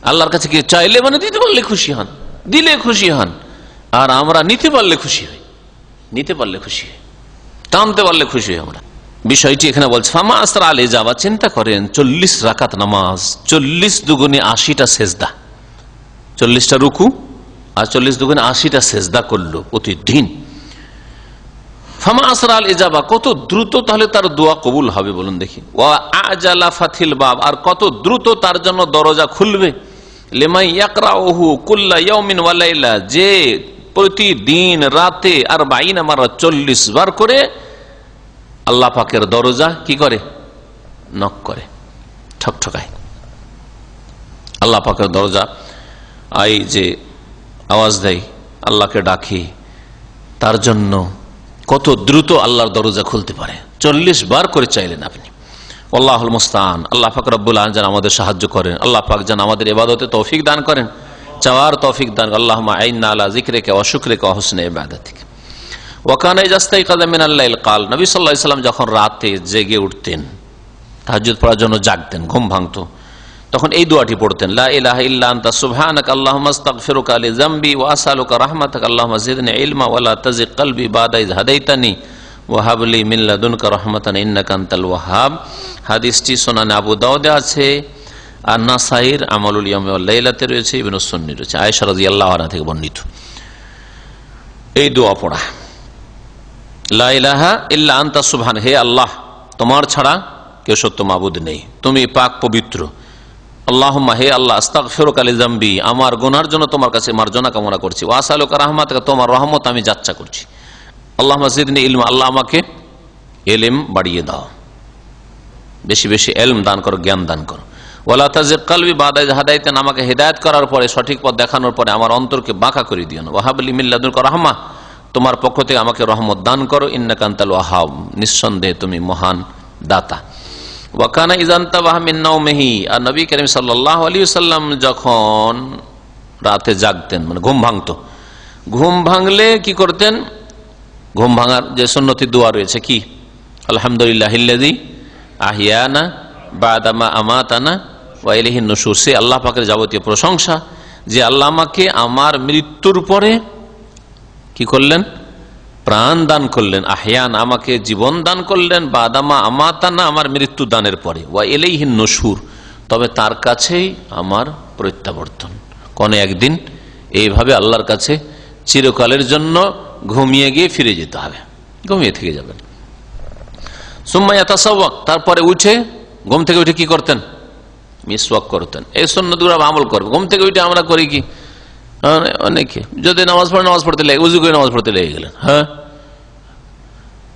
আল্লাহর কাছে কি চাইলে মানে দিতে পারলে খুশি হন, দিলে খুশি হন। আর আমরা নিতে পারলে খুশি হই, নিতে পারলে খুশি হই, টানতে পারলে খুশি হই আমরা। বিষয়টি এখানে বলছে ফামা আসরা আলে যাওয়া। চিন্তা করেন 40 রাকাত নামাজ, 40 দুগুণে 80টা সেজদা, 40টা রুকু আর 40 দুগুণে 80টা সেজদা করলো প্রতিদিন। ফামা আসরা আল ইজাবা, কত দ্রুত তাহলে তার দোয়া কবুল হবে বলুন দেখি। ওয়া আজালা ফাতিল বাব, আর কত দ্রুত তার জন্য দরজা খুলবে। লিমান ইয়াকরাউহু কুল্লা ইয়াউমিন ওয়া লাইলা, যে প্রতিদিন রাতে 40 মারা 40 বার করে আল্লাহ পাকের দরজা কি করে, নক করে, ঠকঠকায়। আল্লাহ পাকের দরজা এই যে আওয়াজ দেয়, আল্লাহকে ডাকে, তার জন্য কত দ্রুত আল্লাহর দরজা খুলতে পারে। 40 বার করে চাইলেন আপনি। আল্লাহুল মুস্তাআন। আল্লাহ পাক রব্বুল আলামিন যেন আমাদের সাহায্য করেন, আল্লাহ পাক যেন আমাদের ইবাদতে তৌফিক দান করেন, চাওয়ার তৌফিক দান। আল্লাহুম্মা আইন্না আলা যিকরিকা ওয়া শুকরিকা ওয়া হুসনি ইবাদাতিক। ওয়া কানা ইজাস্তাইকাযা মিনাল লাইল ক্বাল, নবী সাল্লাল্লাহু আলাইহি ওয়াসাল্লাম যখন রাতে জেগে উঠতেন, তাহাজ্জুদ পড়ার জন্য জাগতেন, ঘুম ভাঙতো, তখন এই দোয়াটি পড়তেন, লা ইলাহা ইল্লা আনতা সুবহানাকা আল্লাহুম্মা আস্তাগফিরুকা লিযামবি ওয়া আসআলুকা রাহমাতাকা আল্লাহুম্মা জিদনি ইলমা ওয়া লা তাজিগ কলবি বাদা ইয হাদাইতানি ওয়া হাব লি মিন লাদুনকা রাহমাতান ইন্নাকা আনতাল ওয়াহ্হাব। হাদিসটি সুনানে আবু দাউদে আছে, আর নাসাইর আমালুল ইয়াউমি ওয়াল লাইলাতে রয়েছে, ইবনে সুন্নি রয়েছে, আয়েশা রাদিয়াল্লাহু আনহা থেকে বর্ণিত। এই দোয়া পড়া, লা ইলাহা ইল্লা আনতা সুবহান, হে আল্লাহ তোমার ছাড়া কেউ সত্য মাবুদ নেই, তুমি পাক পবিত্র। আল্লাহুম্মা, হে আল্লাহ, আস্তাগফিরুকা লিযামবি, আমার গুনার জন্য তোমার কাছে মার্জনা কামনা করছি। ওয়া আসআলুকা রাহমাতাকা, তোমার রহমত আমি যাচ্ছা করছি। আল্লাহুম্মা জিদনি ইলমা, আল্লাহ আমাকে ইলম বাড়িয়ে দাও, বেশি বেশি ইলম দান করো, জ্ঞান দান করো। ওয়া লা তাজিগ কলবি বাদা ইয হাদাইতানি, আমাকে হেদায়েত করার পরে, সঠিক পথ দেখানোর পরে আমার অন্তরকে বাঁকা করে দিও না। ওয়া হাব লি মিন লাদুনকা রাহমা, তোমার পক্ষ থেকে আমাকে রহমত দান করো। ইন্নাকা আনতাল ওয়াহ্হাব, নিঃসন্দেহে তুমি মহান দাতা। ওয়াকানা ইজান্তাবাহা মিন নাওমিহি, আর নবী করিম সাল্লাল্লাহু আলাইহি ওয়াসাল্লাম যখন রাতে জাগতেন, মানে ঘুম ভাঙতো, ঘুম ভাঙলে কি করতেন, ঘুম ভাঙার যে সুন্নতি দোয়া রয়েছে কি, আলহামদুলিল্লাহিল্লাযী আহিয়ানা বা'দা মা আমাতানা ওয়া ইলাইহিন নুশুর, সে আল্লাহ পাকের যাবতীয় প্রশংসা যে আল্লাহ আমাকে আমার মৃত্যুর পরে কি করলেন, প্রাণ দান করলেন। আহিয়ান, আমাকে জীবন দান করলেন, বাদামা আমাতানা, আমার মৃত্যু দানের পরে, ওয়া ইলাইহিন নুশুর, তবে তার কাছেই আমার প্রত্যাবর্তন। কোন একদিন এইভাবে আল্লাহর কাছে চিরকালের জন্য ঘুমিয়ে গিয়ে ফিরে যেতে হবে, ঘুমিয়ে থেকে যাবেন। সুম্মা ইয়াতাসাওয়াক, তারপরে উঠে, ঘুম থেকে উঠে কি করতেন, মিসওয়াক করতেন। এই সুন্নতগুলো আমল করবে। ঘুম থেকে উঠে আমরা করি কি, অনেকে যদি নামাজ পড়ে, নামাজ পড়তে লেগে, উজু করে নামাজ পড়তে লেগে গেলেন, হ্যাঁ,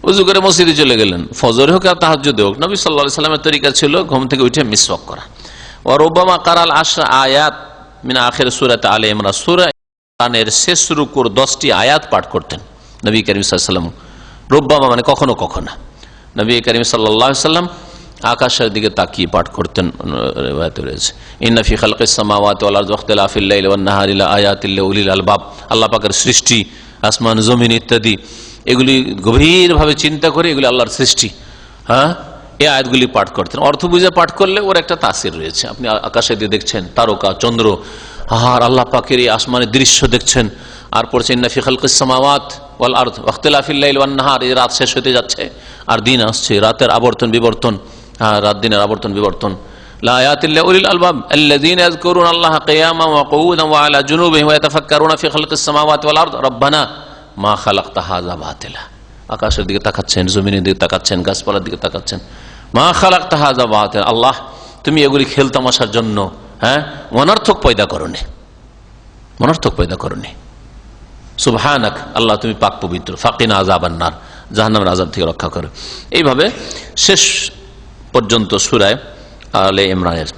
উজু করে মসজিদে চলে গেলেন, ফজর হোক আর তাহাজ্জুদে হোক। নবী সাল্লাল্লাহু আলাইহি ওয়াসাল্লামের তরিকা ছিল ঘুম থেকে উঠে মিসওয়াক করা। ওয়া রুব্বামা কারাল 10 আয়াত মিন আখির সূরাত আলে ইমরান, সূরা ইমরানের শেষ রুকুর 10টি আয়াত পাঠ করতেন নবী করিম সাল্লাল্লাহু আলাইহি ওয়াসাল্লাম। রুব্বামা মানে কখনো কখনো। নবী করিম সাল্লাল্লাহু আলাইহি ওয়াসাল্লাম আকাশের দিকে তাকিয়ে পাঠ করতেন, রিওয়ায়াতে রয়েছে, ইন্না ফি খালকিস সামাওয়াতি ওয়াল আরদি ওয়াখতিলাফিল লাইলি ওয়ান নাহারি লাআয়াতিল লিউলিল আলবাব, আল্লাহ পাকের সৃষ্টি, আসমান জমিন ইত্যাদি, এগুলি গভীরভাবে চিন্তা করে, এগুলি আল্লাহর সৃষ্টি, হ্যাঁ, এই আয়াতগুলি পাঠ করতেন। অর্থ বুঝে পাঠ করলে ওর একটা তাসির রয়েছে। আপনি আকাশে দিয়ে দেখছেন তারকা চন্দ্র, আর আল্লাহ পাকের এই আসমানের দৃশ্য দেখছেন, আর পড়ছে ইন্না ফি খালকিস সামাওয়াত ওয়াল আরদ ওয়া ইখতিলাফিল লাইল ওয়ান নাহার। এই রাত শেষ হতে যাচ্ছে আর দিন আসছে, রাতের আবর্তন বিবর্তন, রাত দিনের আবর্তন বিবর্তন। লা আয়াতিল লিউলিল আলবাব আল্লাযীনা ইয়াযকুরুনা আল্লাহা কিয়ামান ওয়া কুউদান ওয়া আলা জুনুবিহিম ওয়া ইয়াতাফাক্কারুনা ফি খালকিস সামাওয়াতি ওয়াল আরদ রব্বানা মা খালাকতা হাযা বাতিলা। আকাশের দিকে তাকাচ্ছেন, জমিনের দিকে তাকাচ্ছেন, গাছপালার দিকে তাকাচ্ছেন, মা খালাকতা হাযা বাতিলা, আল্লাহ তুমি এগুলি খেলতামাশার জন্য অনর্থক পয়দা করোনি, অনর্থক পয়দা করোনি। সুবহানাক, আল্লাহ তুমি পাক পবিত্র। ফাকিনা আযাবান নার, জাহান্নামের আযাব থেকে রক্ষা করো। এইভাবে শেষ পর্যন্ত সূরা আলে ইমরানের।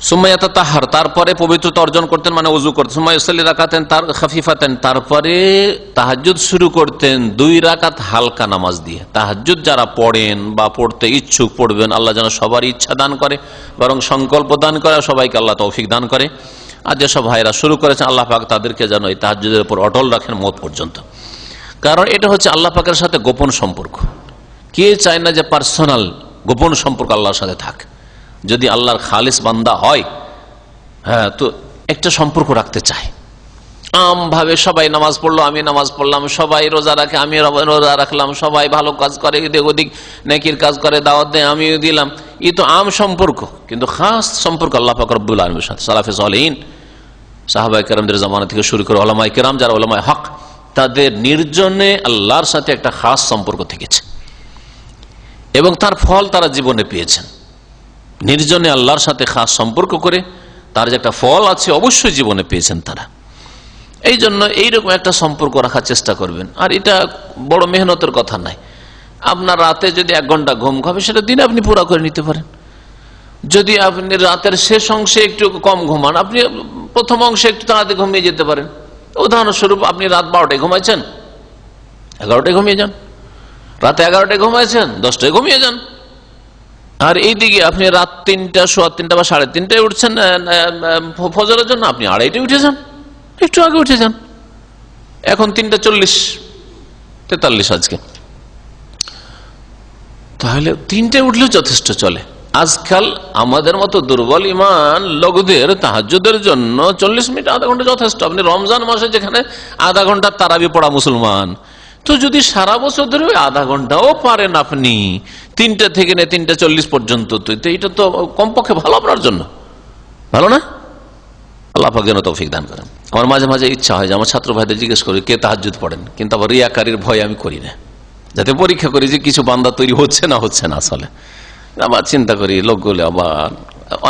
সুম্মা ইয়াতাতাহহার, তারপরে পবিত্রতা অর্জন করতেন, মানে ওযু করতেন। সুম্মা ইউসাল্লি রাকাতান তার খাফিফাতান, তারপরে তাহাজ্জুদ শুরু করতেন 2 রাকাত হালকা নামাজ দিয়ে। তাহাজ্জুদ যারা পড়েন বা পড়তে ইচ্ছুক পড়বেন, আল্লাহ যেন সবার ইচ্ছা দান করে, বরং সংকল্প দান করে, সবাইকে আল্লাহ তৌফিক দান করে। আর যেসব ভাইরা শুরু করেছেন আল্লাহ পাক তাদেরকে যেন এই তাহাজ্জুদের উপর অটল রাখেন মওত পর্যন্ত। কারণ এটা হচ্ছে আল্লাহ পাকের সাথে গোপন সম্পর্ক। কে চায় না যে পার্সোনাল গোপন সম্পর্ক আল্লাহর সাথে থাক? যদি আল্লাহর খালিস বান্দা হয়, তো একটা সম্পর্ক রাখতে চায়। আমভাবে সবাই নামাজ পড়লো, আমি নামাজ পড়লাম, সবাই রোজা রাখে, আমি রোজা রাখলাম, সবাই ভালো কাজ করে, এদিক ওদিক নেকির কাজ করে, দাওয়াত দেয়, আমিও দিলাম। এই তো আম সম্পর্ক, কিন্তু খাস সম্পর্ক আল্লাহ পাক রব্বুল আলামিনের সাথে। সালাফে সালেহিন, সাহাবায়ে কেরামদের জামানা থেকে শুরু করে উলামায়ে কেরাম যারা উলামায়ে হক, তাদের নির্জনে আল্লাহর সাথে একটা খাস সম্পর্ক থেকেছে এবং তার ফল তারা জীবনে পেয়েছেন। নির্জনে আল্লাহর সাথে খাস সম্পর্ক করে তার যে একটা ফল আছে অবশ্যই জীবনে পেয়েছেন তারা। এই জন্য এইরকম একটা সম্পর্ক রাখার চেষ্টা করবেন। আর এটা বড় মেহনতের কথা নাই। আপনার রাতে যদি 1 ঘন্টা ঘুম হবে, সেটা দিনে আপনি পুরো করে নিতে পারেন। যদি আপনি রাতের শেষ অংশে একটু কম ঘুমান, আপনি প্রথম অংশে একটু তাড়াতাড়ি ঘুমিয়ে যেতে পারেন। উদাহরণস্বরূপ আপনি রাত 12টায় ঘুমাইছেন, 11টায় ঘুমিয়ে যান। রাতে 11টায় ঘুমাইছেন, 10টায় ঘুমিয়ে যান। আর এইদিকে আপনি রাত 3টা, সোয়া 3টা বা 3:30টায় উঠছেন ফজরের জন্য, আপনি 2:30টায় উঠে যান, একটু আগে উঠে যান। এখন 3:40-43 আজকে, তাহলে 3টায় উঠলেও যথেষ্ট চলে। আজকাল আমাদের মতো দুর্বল ইমান লোকদের তাহাজ্জুদের জন্য 40 মিনিট, আধা ঘন্টা যথেষ্ট। আপনি রমজান মাসে যেখানে আধা ঘন্টা তারাবি পড়া মুসলমান, তো যদি সারা বছর ধরে আধা ঘন্টাও পারেন আপনি 3টা থেকে 3:40 পর্যন্ত, তো এটা তো কমপক্ষে ভালো আপনার জন্য, ভালো না? আল্লাহ পাক যেন তৌফিক দান করেন। আমার মাঝে মাঝে ইচ্ছা হয় যে আমার ছাত্র ভাইদের জিজ্ঞেস করি কে তাহাজ্জুদ পড়েন, কিন্তু আবার রিয়াকারীর ভয় আমি করি না, যাতে পরীক্ষা করি যে কিছু বান্দা তৈরি হচ্ছে না আসলে। আবার চিন্তা করি লোকগুলো আবার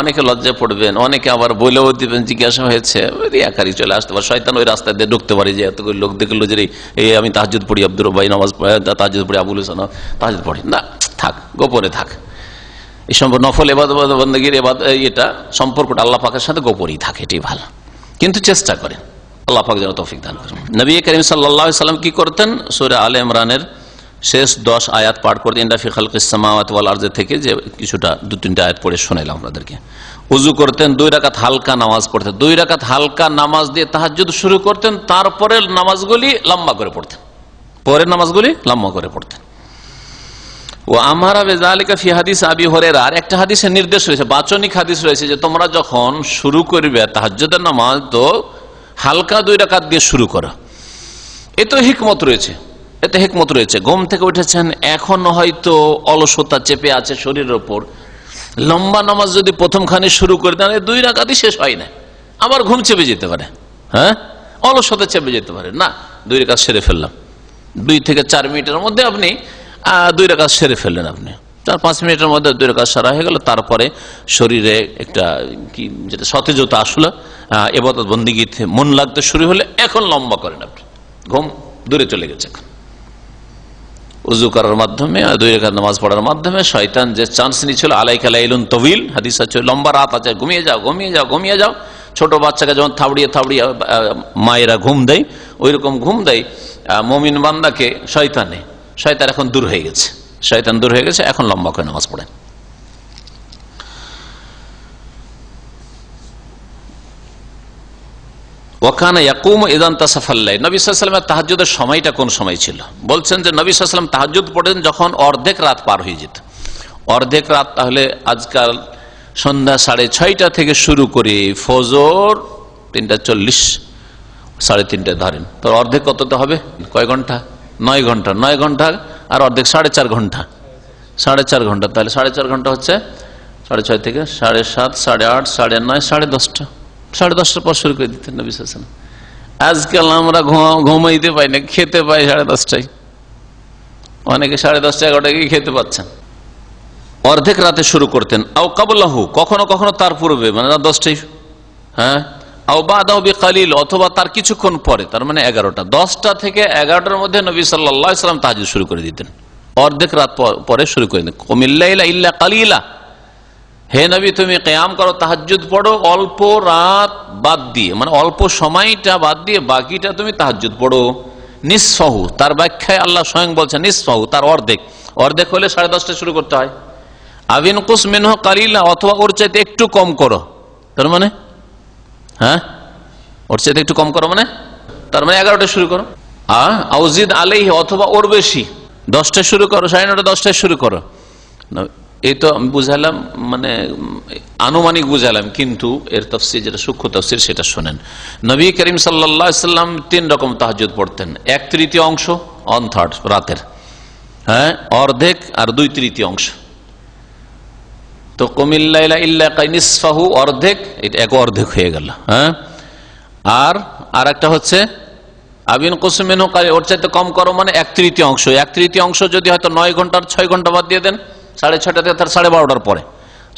অনেকে লজ্জা পড়বেন, অনেকে আবার বলেও দিবেন জিজ্ঞাসা হয়েছে, রিয়াকারী চলে আসতে পারে, শয়তান ওই রাস্তায় দিয়ে ঢুকতে পারে যে এতগুলো লোক দেখলো যে এই আমি তাহাজ্জুদ পড়ি, আব্দুর ভাই নামাজ তাহাজ্জুদ পড়ি, আবুল হোসেন তাহাজ্জুদ পড়ি না, থাক গোপনে থাক। এই সম্পর্ক নফল ইবাদত বন্দেগীর এটা সম্পর্কটা আল্লাহ পাকের সাথে গোপনেই থাকে, এটাই ভালো। কিন্তু চেষ্টা করেন, আল্লাহ পাক যেন তৌফিক দান করেন। নবী করিম সাল্লাল্লাহু আলাইহি সাল্লাম কি করতেন? সূরা আলে ইমরানের শেষ 10 আয়াত পাঠ করতেন। ইন্না ফি খালকিস সামাওয়াতি ওয়াল আরদি থেকে যে কিছুটা 2-3টা আয়াত পড়ে শোনাইলাম আপনাদেরকে। ওযু করতেন, 2 রাকাত হালকা নামাজ পড়তেন, 2 রাকাত হালকা নামাজ দিয়ে তাহাজ্জুদ শুরু করতেন। তারপরে নামাজগুলি লম্বা করে পড়তেন, পরের নামাজগুলি লম্বা করে পড়তেন। ও আমারা বিযালিকা ফি হাদিস আবি হুরায়রা, আর একটা হাদিসে নির্দেশ রয়েছে, বাচনিক হাদিস রয়েছে যে তোমরা যখন শুরু করবে তাহাজ্জুদের নামাজ, তো হালকা 2 রাকাত দিয়ে শুরু করো। এতে হিকমত রয়েছে, এতে হিকমত রয়েছে। ঘুম থেকে উঠেছেন, এখন হয়তো অলসতা চেপে আছে শরীরের ওপর, লম্বা নামাজ যদি প্রথমখানে শুরু করে দেন 2 রাকাতই শেষ হয় না, আবার ঘুম চেপে যেতে পারে, অলসতা চেপে যেতে পারে। না, 2 রাকাত সেরে ফেললাম, 2 থেকে 4 মিনিটের মধ্যে আপনি 2 রাকাত সেরে ফেললেন, আপনি 4-5 মিনিটের মধ্যে 2 রাকাত সারা হয়ে গেল। তারপরে শরীরে একটা কি যেটা সতেজতা আসলো, ইবাদত বন্দেগীতে মন লাগতে শুরু হলে এখন লম্বা করেন আপনি, ঘুম দূরে চলে গেছে। এখন উযু করার মাধ্যমে 2 রাকাত নামাজ পড়ার মাধ্যমে শয়তান যে চান্স নিয়েছিল, আলাইকা লাইলুন তাওয়িল, হাদিস আছে লম্বা রাত আছে, ঘুমিয়ে যাও ঘুমিয়ে যাও ঘুমিয়ে যাও। ছোট বাচ্চাকে যেমন থাবড়িয়ে থাবড়িয়ে মায়েরা ঘুম দেয়, ওই রকম ঘুম দেয় মুমিন বান্দাকে শয়তানে। শয়তান এখন দূর হয়ে গেছে, শয়তান দূর হয়ে গেছে, এখন লম্বা করে নামাজ পড়েন। ওয়াকানা ইয়াকুমু ইযা ইনতাসাফাল লাইল, নবী সাল্লাল্লাহু আলাইহি ওয়াসাল্লামের তাহাজ্জুদের সময়টা কোন সময় ছিল? বলছেন যে নবী সাল্লাল্লাহু আলাইহি ওয়াসাল্লাম তাহাজ্জুদ পড়েন যখন অর্ধেক রাত পার হয়ে যেত। অর্ধেক রাত তাহলে আজকাল সন্ধ্যা 6:30 থেকে শুরু করে ফজর 3:40, 3:30 ধরেন, তো অর্ধেক কততে হবে? কয় ঘন্টা? 9 ঘন্টা। 9 ঘন্টা আর অর্ধেক 4.5 ঘন্টা। 4.5 ঘন্টা, তাহলে 4.5 ঘন্টা হচ্ছে 6:30 থেকে 7:30, 8:30, 9:30, 10:30। 10:30 পর শুরু করে দিতেন নবী সাল্লাল্লাহু আলাইহি ওয়াসাল্লাম। আজকাল আমরা ঘুমাইতে পাই না, খেতে পাই 10:30টায়। অনেকে 10:30, 11টায় খেতে পাচ্ছেন। অর্ধেক রাতে শুরু করতেন। আও কাবলাহু, কখনো কখনো তার পূর্বে, মানে রাত 10টায়। হ্যাঁ, আও বাদাহু বিকালিল, অথবা তার কিছুক্ষণ পরে, তার মানে 11টা। 10টা থেকে 11টার মধ্যে নবী সাল্লাল্লাহু আলাইহি ওয়াসাল্লাম তাহাজ্জুদ শুরু করে দিতেন। অর্ধেক রাত পরে শুরু করে দিতেন। কুমিল লাইলা ইল্লা কালিলা, হে নবী তুমি কিয়াম করো, তাহাজ্জুদ পড়ো অল্প রাত বাদ দিয়ে, মানে অল্প সময়টা বাদ দিয়ে বাকিটা তুমি তাহাজ্জুদ পড়ো। নিসফাহু, তার ব্যাখ্যায় আল্লাহ স্বয়ং বলছেন নিসফাহু, তার অর্ধেক। অর্ধেক হলে 10:30টায় শুরু করতে হয়। আবিন কুস মিনহু কালিলা, অথবা ওর চাইতে একটু কম করো, তার মানে হ্যাঁ, ওর চাইতে একটু কম করো, মানে তার মানে 11টায় শুরু করো। আউজিদ আলাইহি, অথবা ওর বেশি, 10টায় শুরু করো, 9:30, 10টায় শুরু করো। এই তো আমি বুঝালাম, মানে আনুমানিক বুঝালাম, কিন্তু এর তাফসীর যেটা সূক্ষ্ম তাফসীর সেটা শোনেন। নবী করিম সাল্লাল্লাহু আলাইহি ওয়াসাল্লাম 3 রকম তাহাজ্জুদ পড়তেন। 1/3 অংশ, 1/3 রাতের, হ্যাঁ, অর্ধেক আর 2/3 অংশ। তো কুমিল লাইলা ইল্লা নিসফাহু, অর্ধেক, এটা এক অর্ধেক হয়ে গেল। হ্যাঁ, আর একটা হচ্ছে আবিন কুস মিনহু কালিলা, ওর চাইতে কম করো, মানে 1/3 অংশ। 1/3 অংশ যদি হয়তো 9 ঘন্টার 6 ঘন্টা বাদ দিয়ে দেন, 6:30 থেকে তার 12:30 পরে,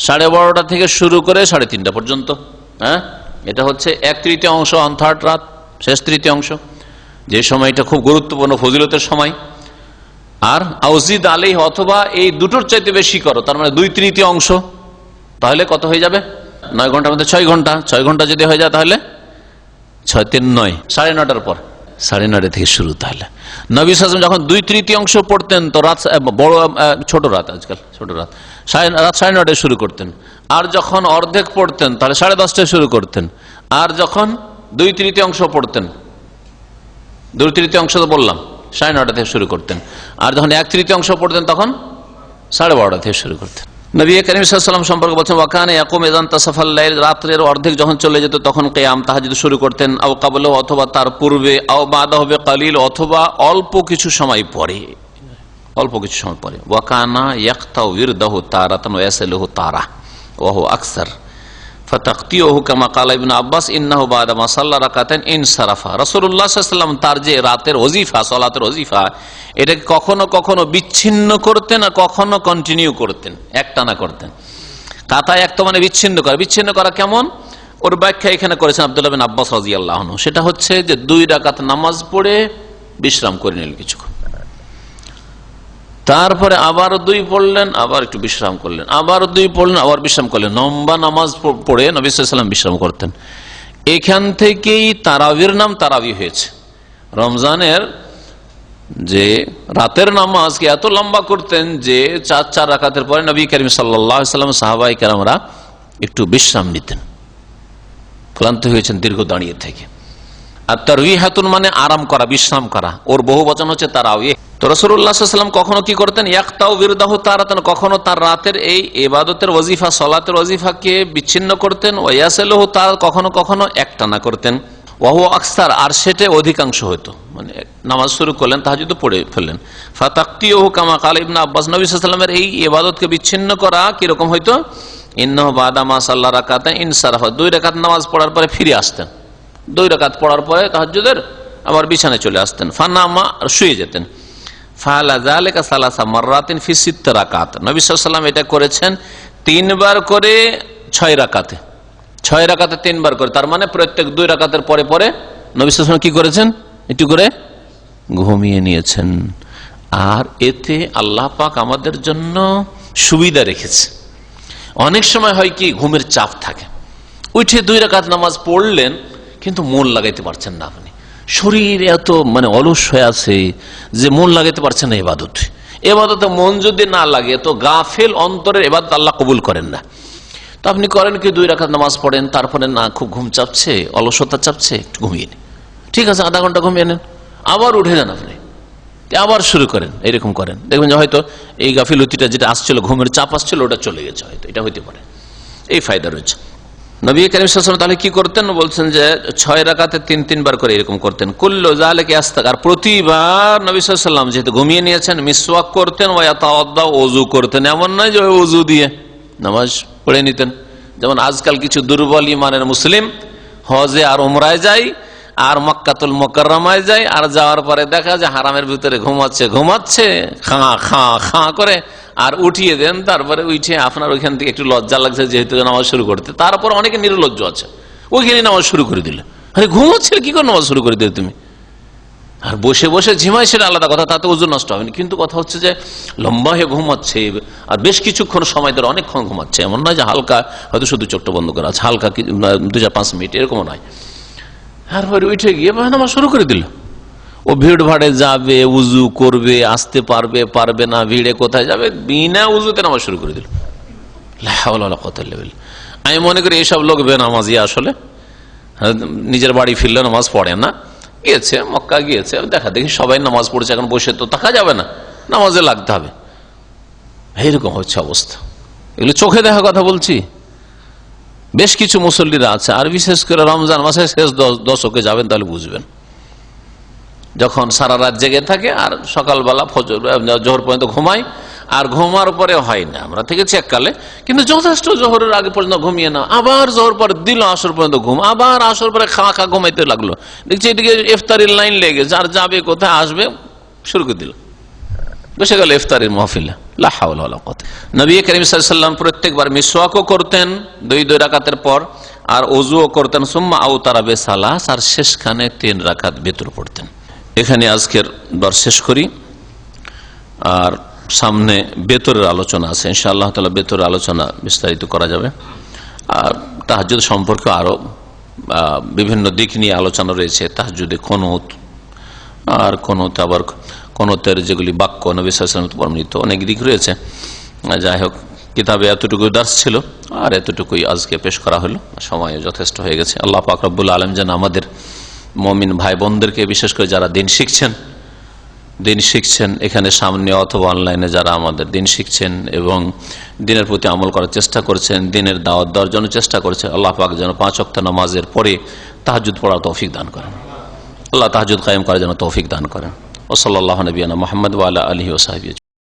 12:30 থেকে শুরু করে 3:30 পর্যন্ত। হ্যাঁ, এটা হচ্ছে 1/3 অংশ, 1/3 রাত, শেষ 3 অংশ, যে সময়টা খুব গুরুত্বপূর্ণ ফজিলতের সময়। আর আউজিদ আলাইহি, অথবা এই দুটোর চাইতে বেশি করো, তার মানে 2/3 অংশ। তাহলে কত হয়ে যাবে? 9 ঘন্টার মধ্যে 6 ঘন্টা। 6 ঘন্টা যদি হয়ে যায় তাহলে 6 3 9, 9:30 পর, 9:30 থেকে শুরু। তাহলে নবী সাল্লাল্লাহু আলাইহি ওয়াসাল্লাম যখন 2/3 অংশ পড়তেন, তো রাত বড়, ছোট রাত, আজকাল ছোট রাত, রাত 9:30 শুরু করতেন। আর যখন অর্ধেক পড়তেন তাহলে 10:30 শুরু করতেন। আর যখন 2/3 অংশ পড়তেন, 2/3 অংশ তো বললাম 9:30 থেকে শুরু করতেন। আর যখন 1/3 অংশ পড়তেন তখন 12:30 থেকে শুরু করতেন। নবী করিম সাল্লাল্লাহু আলাইহি ওয়াসাল্লাম সম্পর্কে বলছেন, ওয়াকানা ইয়াকুম ইযান তাসাফাল লাইল, রাতের অর্ধেক যখন চলে যেত তখন কিয়াম তাহাজ্জুদ শুরু করতেন। আও ক্বাবলাহু, অথবা তার পূর্বে, আও বাদাহু বিকালিল, অথবা অল্প কিছু সময় পরে, অল্প কিছু সময় পরে। ওয়াকানা ইয়াকতাউ উরদাহু তারাতান ওয়া ইয়াসলুহু তারা ওয়া হুয়া আকসার ফাতাকতিউহু কামা ক্বালা ইবনে আব্বাস ইন্নাহু বাদা মা সাল্লা রাকাতান ইনসারাফা। রাসূলুল্লাহ সাল্লাল্লাহু আলাইহি ওয়াসাল্লাম তার যে রাতের ওজিফা, সালাতের ওজিফা, এটাকে কখনো কখনো বিচ্ছিন্ন করতেন আর কখনো কন্টিনিউ করতেন, একটানা করতেন। কাতায় একটা মানে বিচ্ছিন্ন করা। বিচ্ছিন্ন করা কেমন, ওর ব্যাখ্যা এখানে করেছেন আব্দুল্লাহ বিন আব্বাস রাদিয়াল্লাহু আনহু। সেটা হচ্ছে যে 2 রাকাত নামাজ পড়ে বিশ্রাম করে নিলেন কিছুক্ষণ, তারপরে আবার 2 পড়লেন, আবার একটু বিশ্রাম করলেন, আবার 2 পড়লেন, আবার বিশ্রাম করলেন। লম্বা নামাজ পড়ে নবী সাল্লাল্লাহু আলাইহি ওয়াসাল্লাম বিশ্রাম করতেন। এখান থেকেই তারাবির নাম তারাবি হয়েছে। রমজানের যে রাতের নামাজকে এত লম্বা করতেন যে 4 রাকাতের পরে নবী করিম সাল্লাল্লাহু আলাইহি ওয়াসাল্লাম, সাহাবায়ে কেরামরা একটু বিশ্রাম নিতেন, ক্লান্ত হয়েছেন দীর্ঘ দাঁড়িয়ে থেকে। আর তারওয়িহাতুন মানে আরাম করা, বিশ্রাম করা, ওর বহু বচন হচ্ছে তারাওয়িহ। তো রাসূলুল্লাহ সাল্লাল্লাহু আলাইহি ওয়াসাল্লাম কখনো কি করতেন, ইয়াকতাউ বিরদাহু তারাতান, কখনো তার রাতের এই ইবাদতের ওজিফা, সালাতের ওজিফাকে বিচ্ছিন্ন করতেন। ওয়া ইয়াসলুহু তার, কখনো কখনো একটানা করতেন। ওয়া হুয়া আকসার, আর সেটা অধিকাংশ হতো, মানে নামাজ শুরু করলেন, তাহাজ্জুদ পড়ে ফেললেন। ফাতাকতিউহু কামা ক্বালা ইবনে আব্বাস, নবী সাল্লাল্লাহু আলাইহি ওয়াসাল্লামের এই ইবাদতকে বিচ্ছিন্ন করা কি রকম হইতো, ইন্নাহু বাদা মা সাল্লা রাকাতান ইনসারাফা, 2 রাকাত নামাজ পড়ার পরে ফিরে আসতেন। 2 রাকাত পড়ার পরে তাহাজ্জুদের আবার বিছানায় চলে আসতেন। ফানামা, শুয়ে যেতেন। ফাআলা যালিকা সালাসা মাররাতিন ফি 6 রাকাত, নবী সাল্লাল্লাহু আলাইহি ওয়াসাল্লাম এটা করেছেন 3 বার করে 6 রাকাতে। 6 রাকাতে 3 বার করে, তার মানে প্রত্যেক 2 রাকাতের পরে পরে নবী সাল্লাল্লাহু আলাইহি ওয়াসাল্লাম কি করেছেন, একটু করে ঘুমিয়ে নিয়েছেন। আর এতে আল্লাহ পাক আমাদের জন্য সুবিধা রেখেছে। অনেক সময় হয় কি, ঘুমের চাপ থাকে, উঠে 2 রাকাত নামাজ পড়লেন কিন্তু মন লাগাইতে পারছেন না, আপনি শরীর এত মানে অলস হয়ে আছে যে মন লাগাইতে পারছেন না ইবাদতে। এবাদতে মন যদি না লাগে তো গাফেল অন্তরের ইবাদত আল্লাহ কবুল করেন না। তো আপনি করেন কি, 2 রাকাত নামাজ পড়েন, তারপরে না খুব ঘুম চাপছে, অলসতা চাপছে, একটু ঘুমিয়ে নেন, ঠিক আছে, আধা ঘন্টা ঘুমিয়ে নেন, আবার উঠে যান, আপনি আবার শুরু করেন, এরকম করেন, দেখবেন যে হয়তো এই গাফিলতিটা যেটা আসছিল, ঘুমের চাপ আসছিল, ওটা চলে গেছে, হয়তো এটা হইতে পারে, এই ফায়দা রয়েছে। নবী করিম সাল্লাল্লাহু আলাইহি ওয়াসাল্লাম তাহলে কি করতেন? বলছেন যে 6 রাকাতে 3 বার করে এরকম করতেন। কুল্লু যালিকা ইস্তাগফার, প্রতিবার নবী সাল্লাল্লাহু আলাইহি ওয়াসাল্লাম যেহেতু ঘুমিয়ে নিয়েছেন মিসওয়াক করতেন, ওয়া ইয়াতাওয়াদ্দা, ওযু করতেন। এমন নয় যে ওযু দিয়ে নামাজ পড়ে নিতেন। যেমন আজকাল কিছু দুর্বল ইমানের মুসলিম হজে আর উমরায় যায় আর মক্কাতুল মুকাররমায় যায়, আর যাওয়ার পরে দেখা যায় হারামের ভিতরে ঘুমাচ্ছে খাঁ খাঁ খাঁ করে, আর উঠিয়ে দেন। তারপরে উঠে আপনার ওইখান থেকে একটু লজ্জা লাগছে যেহেতু নামাজ শুরু করতে, তারপর অনেকে নির্লজ্জ আছে, ওইখানে নামাজ শুরু করে দিলে। আরে ঘুমাচ্ছিল, কি করে নামাজ শুরু করে দিলে তুমি? আর বসে বসে ঝিমাই সেটা আলাদা কথা, তাতে ওজন নষ্ট হবে না, কিন্তু কথা হচ্ছে যে লম্বা হয়ে ঘুমাচ্ছে আর বেশ কিছুক্ষণ সময় ধরে অনেকক্ষণ ঘুমাচ্ছে। এমন নয় যে হালকা হয়তো শুধু চোখটা বন্ধ করা আছে, হালকা 2-5 মিনিট এরকম নয়। তারপরে উঠে গিয়ে নামাজ শুরু করে দিল। ও ভিড় ভাড়ে যাবে, উজু করবে, আসতে পারবে পারবে না, ভিড়ে কোথায় যাবে, বিনা উজুতে নামাজ শুরু করে দিল। আমি মনে করি এইসব লোক বেনামাজি, আসলে নিজের বাড়ি ফিরলে নামাজ পড়ে না, গিয়েছে মক্কা গিয়েছে, দেখা দেখি সবাই নামাজ পড়ছে, এখন বসে তো থাকা যাবে না, নামাজে লাগতে হবে। এইরকম হচ্ছে অবস্থা। এগুলো চোখে দেখা কথা বলছি। বেশ কিছু মুসল্লিরা আছে, আর বিশেষ করে রমজান মাসে শেষ দশকে যাবেন তাহলে বুঝবেন, যখন সারা রাত জেগে থাকে আর সকালবেলা জোহর পর্যন্ত ঘুমায়, আর ঘুমার পরে হয় না। আমরা থেকেছি এককালে, কিন্তু যথেষ্ট জোহরের আগে পর্যন্ত ঘুমিয়ে না, আবার জোহর পরে দিল আসর পর্যন্ত ঘুম, আবার আসর পরে খাওয়া খা ঘুমাইতে লাগলো, দেখছি এদিকে ইফতারির লাইন লেগে, যার যাবে কোথায় আসবে শুরু করে দিল, বসে গেল ইফতারির মাহফিলে। লা হাওলা ওয়ালা কুওয়াতা। নবী করিম সাল্লাল্লাহু আলাইহি ওয়াসাল্লাম প্রত্যেকবার মিসওয়াকও করতেন 2 রাকাতের পর, আর ওযুও করতেন। সুম্মা আওতারা বিসালাস, আর শেষখানে 3 রাকাত বিতর পড়তেন। এখানে আজকের দর শেষ করি, আর সামনে বেতরের আলোচনা আছে ইনশাআল্লাহ তাআলা। বেতরের আলোচনা বিস্তারিত করা যাবে, আর তাহাজ্জুদ সম্পর্কে আরো বিভিন্ন দিক নিয়ে আলোচনা রয়েছে। তাহাজ্জুদে কুনুত, আর কুনুত, আবার কুনুতের যেগুলি বাক্য নবী সাল্লাল্লাহু আলাইহি ওয়াসাল্লাম বর্ণিত, অনেক দিক রয়েছে। যাই হোক, কিতাবে এতটুকু দার্স ছিল, আর এতটুকুই আজকে পেশ করা হলো, সময় যথেষ্ট হয়ে গেছে। আল্লাহ পাক রব্বুল আলামিন যেন আমাদের মুমিন ভাই বোনদেরকে, বিশেষ করে যারা দিন শিখছেন এখানে সামনে অথবা অনলাইনে, যারা আমাদের দিন শিখছেন এবং দিনের প্রতি আমল করার চেষ্টা করছেন, দিনের দাওয়াত দেওয়ার জন্য চেষ্টা করছেন, আল্লাহ পাক যেন 5 ওয়াক্ত নামাজের পরে তাহাজ্জুদ পড়ার তৌফিক দান করেন। আল্লাহ তাহাজ্জুদ কায়েম করার জন্য তৌফিক দান করেন। ওয়া সাল্লাল্লাহু নবিয়ানা মুহাম্মদ ওয়া আলা আলিহি ওয়া সাহবিহি।